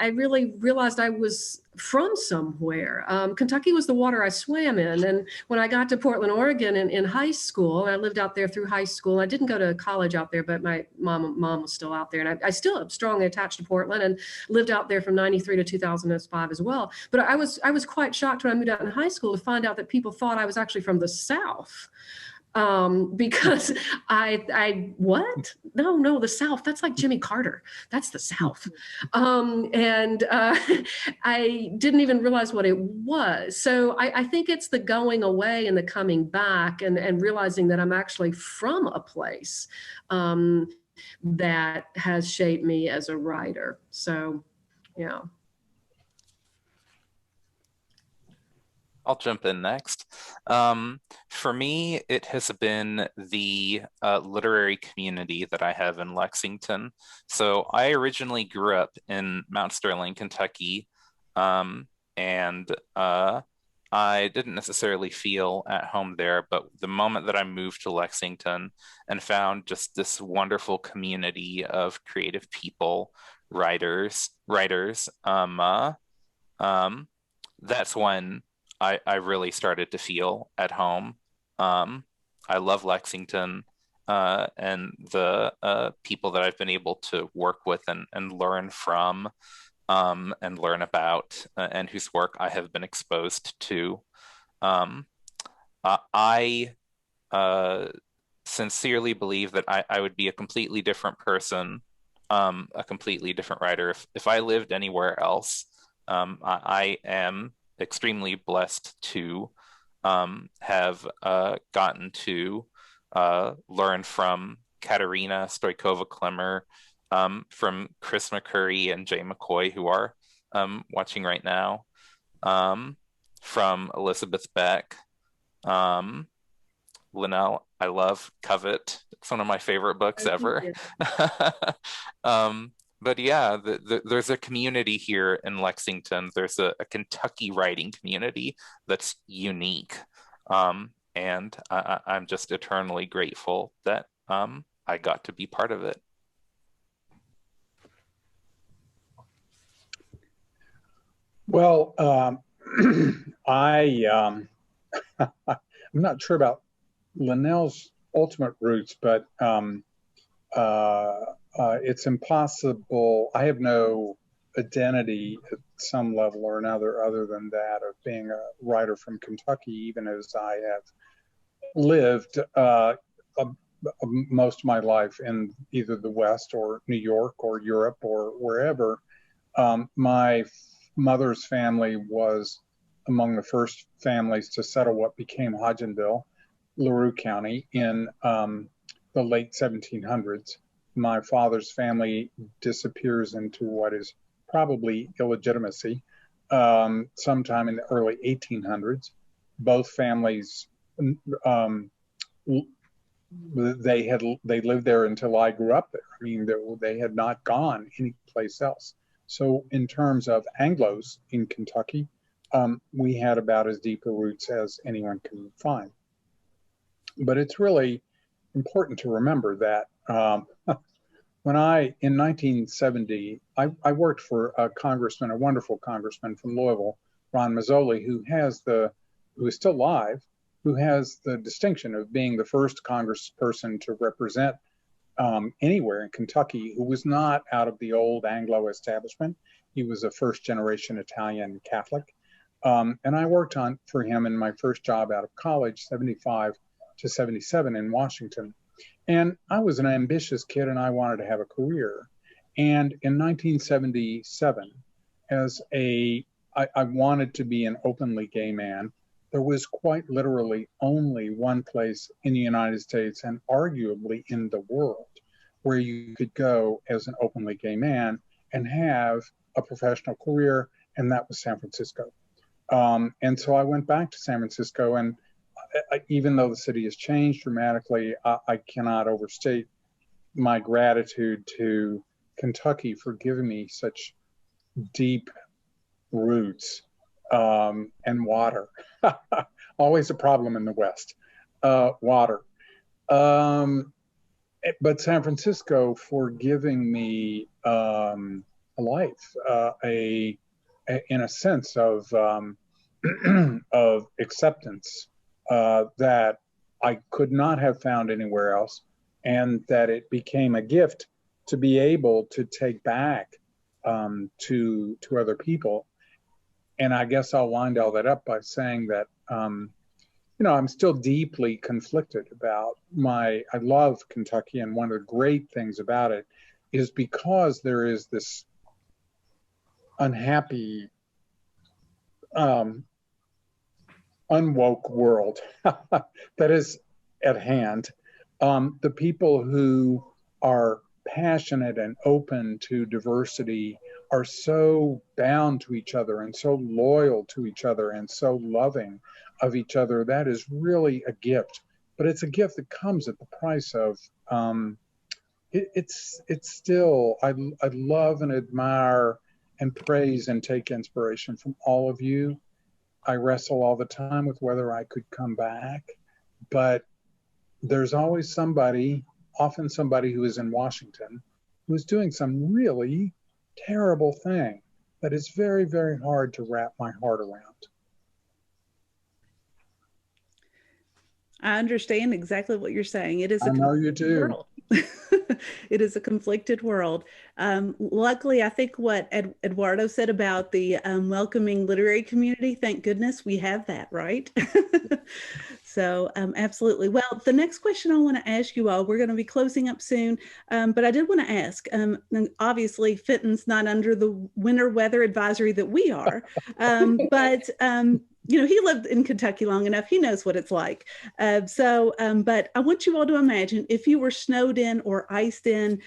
really realized I was from somewhere. Kentucky was the water I swam in. And when I got to Portland, Oregon in high school, I lived out there through high school. I didn't go to college out there, but my mom was still out there. And I still am strongly attached to Portland and lived out there from 93 to 2005 as well. But I was quite shocked when I moved out in high school to find out that people thought I was actually from the South. Because what? No, the South, that's like Jimmy Carter. That's the South. I didn't even realize what it was. So I think it's the going away and the coming back and realizing that I'm actually from a place that has shaped me as a writer. So, yeah. I'll jump in next. For me, it has been the literary community that I have in Lexington. So I originally grew up in Mount Sterling, Kentucky, and I didn't necessarily feel at home there. But the moment that I moved to Lexington and found just this wonderful community of creative people, writers, that's when I really started to feel at home. Um, I love Lexington and the people that I've been able to work with and learn from and learn about and whose work I have been exposed to. Um, I sincerely believe that I would be a completely different person, a completely different writer if I lived anywhere else. I am extremely blessed to have gotten to learn from Katerina Stoikova-Klemmer, from Chris McCurry and Jay McCoy, who are watching right now, from Elizabeth Beck, um, Lynnell. I love Covet. It's one of my favorite books ever. But yeah, there's a community here in Lexington. There's a Kentucky writing community that's unique. And I'm just eternally grateful that I got to be part of it. Well, I'm not sure about Lynnell's ultimate roots, but it's impossible. I have no identity at some level or another other than that of being a writer from Kentucky, even as I have lived most of my life in either the West or New York or Europe or wherever. My mother's family was among the first families to settle what became Hodgenville, LaRue County, in the late 1700s. My father's family disappears into what is probably illegitimacy sometime in the early 1800s. Both families, they lived there until I grew up there. I mean, they had not gone anyplace else. So in terms of Anglos in Kentucky, we had about as deep a roots as anyone can find. But it's really important to remember that when in 1970, I worked for a congressman, a wonderful congressman from Louisville, Ron Mazzoli, who is still alive, who has the distinction of being the first congressperson to represent anywhere in Kentucky who was not out of the old Anglo establishment. He was a first generation Italian Catholic. And I worked for him in my first job out of college, 75 to 77 in Washington. And I was an ambitious kid and I wanted to have a career. And in 1977, I wanted to be an openly gay man. There was quite literally only one place in the United States and arguably in the world where you could go as an openly gay man and have a professional career, and that was San Francisco. And so I went back to San Francisco, and even though the city has changed dramatically, I cannot overstate my gratitude to Kentucky for giving me such deep roots and water. Always a problem in the West, water. But San Francisco for giving me a life, in a sense of of acceptance that I could not have found anywhere else, and that it became a gift to be able to take back to other people. And I guess I'll wind all that up by saying that, I'm still deeply conflicted about I love Kentucky, and one of the great things about it is because there is this unhappy, unwoke world that is at hand. The people who are passionate and open to diversity are so bound to each other and so loyal to each other and so loving of each other. That is really a gift, but it's a gift that comes at the price of, it's still, I love and admire and praise and take inspiration from all of you. I wrestle all the time with whether I could come back, but there's always somebody, often somebody who is in Washington, who is doing some really terrible thing that is very, very hard to wrap my heart around. I understand exactly what you're saying. It is I know you do. World. It is a conflicted world. Luckily, I think what Eduardo said about the welcoming literary community, thank goodness we have that, right? So absolutely. Well, the next question I want to ask you all, we're going to be closing up soon, but I did want to ask, obviously Fenton's not under the winter weather advisory that we are, but you know, he lived in Kentucky long enough. He knows what it's like. But I want you all to imagine if you were snowed in or iced in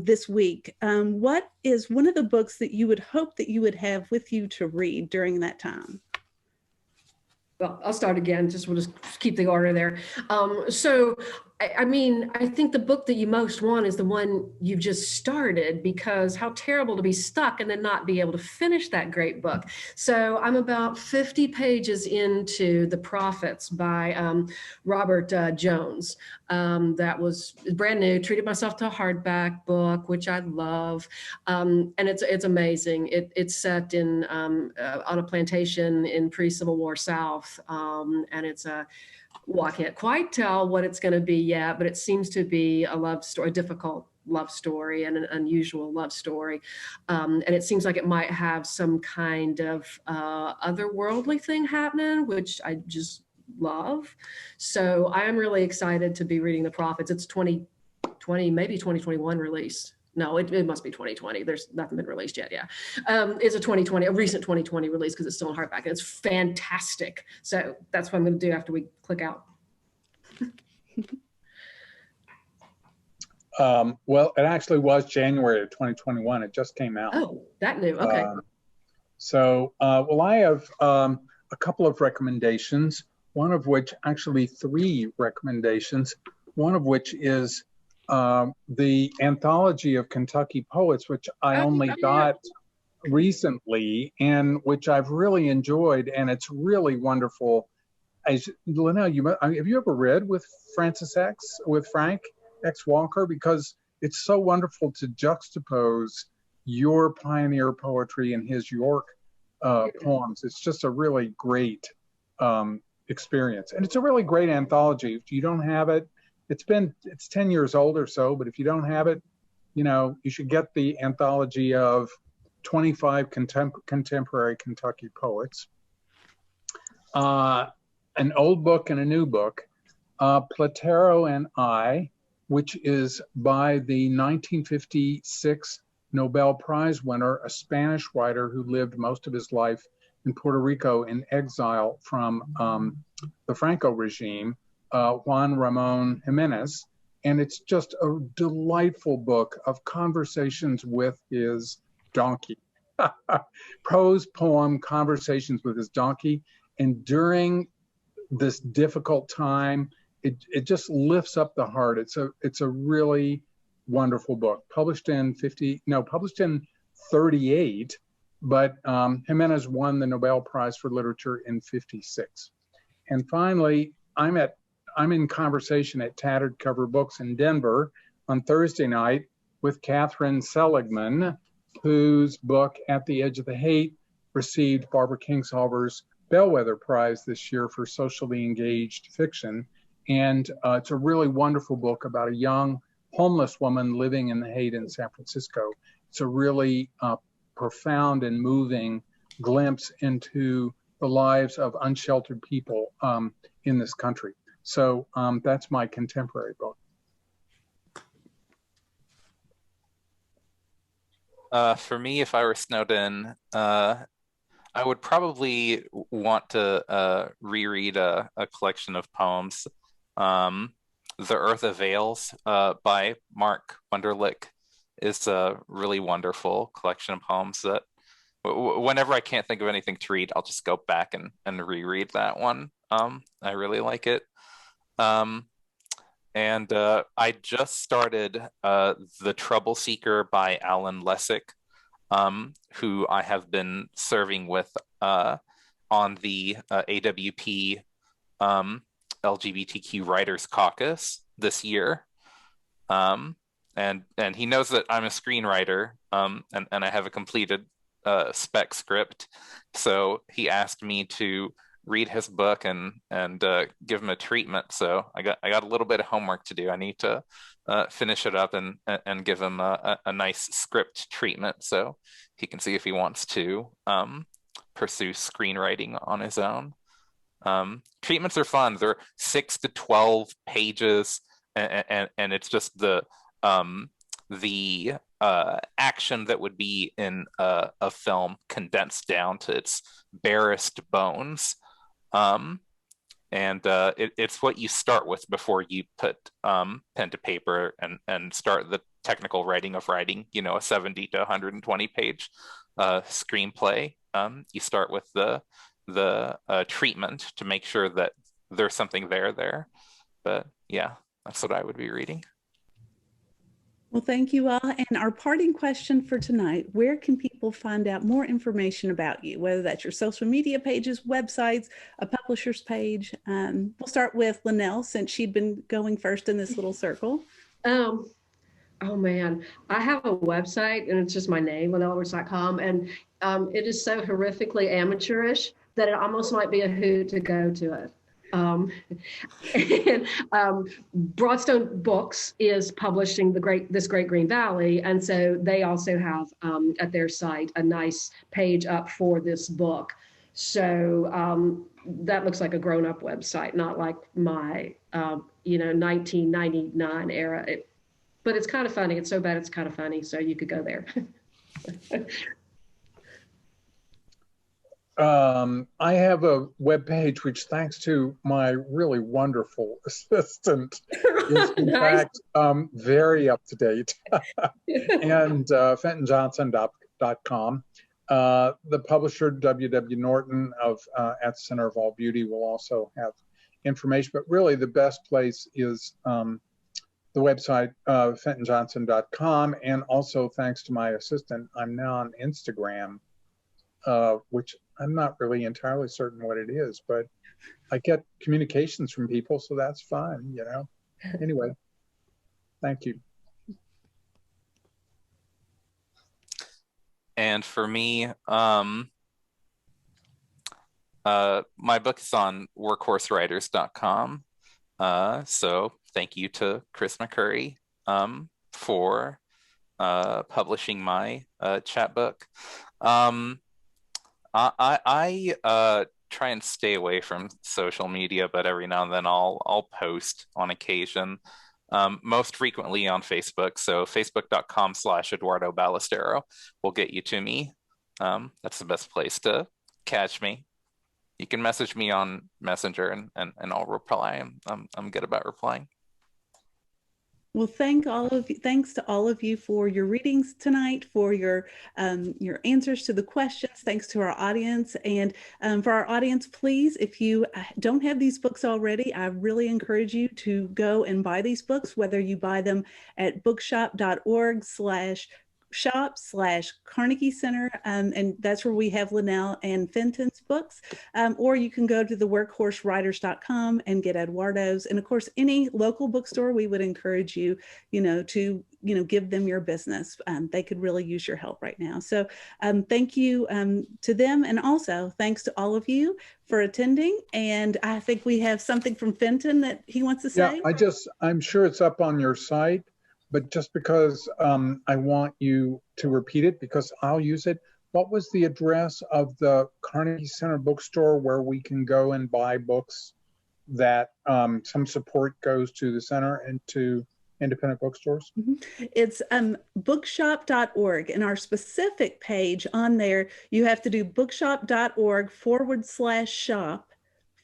this week, what is one of the books that you would hope that you would have with you to read during that time? Well, I'll start again. We'll just keep the order there. I mean, I think the book that you most want is the one you've just started, because how terrible to be stuck and then not be able to finish that great book. So I'm about 50 pages into The Prophets by Robert Jones. That was brand new, treated myself to a hardback book, which I love. And it's amazing. It's set in on a plantation in pre-Civil War South. And it's well, I can't quite tell what it's going to be yet, but it seems to be a love story, a difficult love story and an unusual love story. And it seems like it might have some kind of otherworldly thing happening, which I just love. So I am really excited to be reading The Prophets. It's 2020, maybe 2021 release. No, it must be 2020. There's nothing been released yet. Yeah, it's a recent 2020 release because it's still in hardback and it's fantastic. So that's what I'm going to do after we click out. Well, it actually was January of 2021. It just came out. Oh, that new. Okay. Well, I have a couple of recommendations. One of which, actually, 3 recommendations. One of which is the Anthology of Kentucky Poets, which I only got recently and which I've really enjoyed, and it's really wonderful. Lynnell, have you ever read with Frank X. Walker? Because it's so wonderful to juxtapose your pioneer poetry and his York poems. It's just a really great experience, and it's a really great anthology. If you don't have it, it's 10 years old or so, but if you don't have it, you know, you should get the anthology of 25 contemporary Kentucky poets. An old book and a new book, Platero and I, which is by the 1956 Nobel Prize winner, a Spanish writer who lived most of his life in Puerto Rico in exile from the Franco regime, Juan Ramon Jimenez. And it's just a delightful book of conversations with his donkey. Prose poem, conversations with his donkey. And during this difficult time, it just lifts up the heart. It's a really wonderful book. Published in 38, but Jimenez won the Nobel Prize for Literature in 56. And finally, I'm in conversation at Tattered Cover Books in Denver on Thursday night with Katherine Seligman, whose book At the Edge of the Hate received Barbara Kingsolver's Bellwether Prize this year for socially engaged fiction. And it's a really wonderful book about a young homeless woman living in the hate in San Francisco. It's a really profound and moving glimpse into the lives of unsheltered people in this country. So that's my contemporary book. For me, if I were snowed in, I would probably want to reread a collection of poems. The Earth of Veils by Mark Wunderlich is a really wonderful collection of poems that whenever I can't think of anything to read, I'll just go back and reread that one. I really like it. And I just started The Trouble Seeker by Alan Lessig, who I have been serving with on the AWP LGBTQ Writers Caucus this year. And he knows that I'm a screenwriter, and I have a completed spec script. So he asked me to read his book and give him a treatment. So I got a little bit of homework to do. I need to finish it up and give him a nice script treatment so he can see if he wants to pursue screenwriting on his own. Treatments are fun. They're 6 to 12 pages, and it's just the action that would be in a film condensed down to its barest bones. It's what you start with before you put pen to paper and start the technical writing of writing, you know, a 70 to 120 page screenplay. You start with the treatment to make sure that there's something there. But yeah, that's what I would be reading. Well, thank you all. And our parting question for tonight, where can people find out more information about you, whether that's your social media pages, websites, a publisher's page? We'll start with Lynnell, since she'd been going first in this little circle. Oh man, I have a website and it's just my name, lynnellroberts.com, and it is so horrifically amateurish that it almost might be a hoot to go to it. Broadstone Books is publishing this Great Green Valley, and so they also have at their site a nice page up for this book. So that looks like a grown-up website, not like my 1999 era. But it's kind of funny. It's so bad it's kind of funny. So you could go there. I have a web page which, thanks to my really wonderful assistant, is in Nice. fact very up to date. And FentonJohnson.com. The publisher, W.W. Norton of At the Center of All Beauty, will also have information. But really, the best place is the website, FentonJohnson.com. And also, thanks to my assistant, I'm now on Instagram, which I'm not really entirely certain what it is, but I get communications from people, so that's fun, you know. Anyway, thank you. And for me, my book is on workhorsewriters.com. So thank you to Chris McCurry for publishing my chapbook. I try and stay away from social media, but every now and then I'll post on occasion, most frequently on Facebook. So facebook.com/Eduardo Ballistero will get you to me. That's the best place to catch me. You can message me on Messenger and I'll reply. I'm good about replying. Well, thanks to all of you for your readings tonight, for your answers to the questions. Thanks to our audience. And for our audience, please, if you don't have these books already, I really encourage you to go and buy these books, whether you buy them at bookshop.org/shop/Carnegie Center, and that's where we have Lynnell and Fenton's books, or you can go to the workhorsewriters.com and get Eduardo's, and of course any local bookstore, we would encourage you to give them your business. They could really use your help right now. So thank you to them, and also thanks to all of you for attending. And I think we have something from Fenton that he wants to say. Yeah, I'm sure it's up on your site, but just because I want you to repeat it, because I'll use it. What was the address of the Carnegie Center bookstore where we can go and buy books that some support goes to the center and to independent bookstores? It's bookshop.org, and our specific page on there, you have to do bookshop.org/shop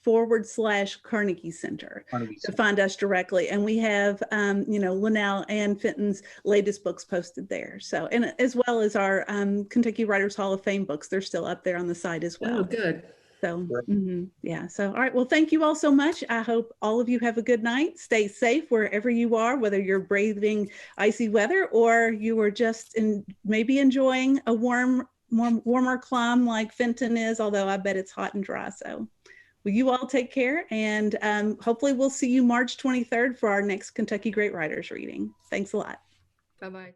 /Carnegie Center Carnegie to Center. find us directly. And we have, Lynnell and Fenton's latest books posted there. So, and as well as our Kentucky Writers Hall of Fame books, they're still up there on the site as well. Oh, good. So, Great. yeah. So, all right. Well, thank you all so much. I hope all of you have a good night. Stay safe wherever you are, whether you're braving icy weather or you are just maybe enjoying a warmer climb like Fenton is, although I bet it's hot and dry. So, will you all take care, and hopefully we'll see you March 23rd for our next Kentucky Great Writers reading. Thanks a lot. Bye-bye.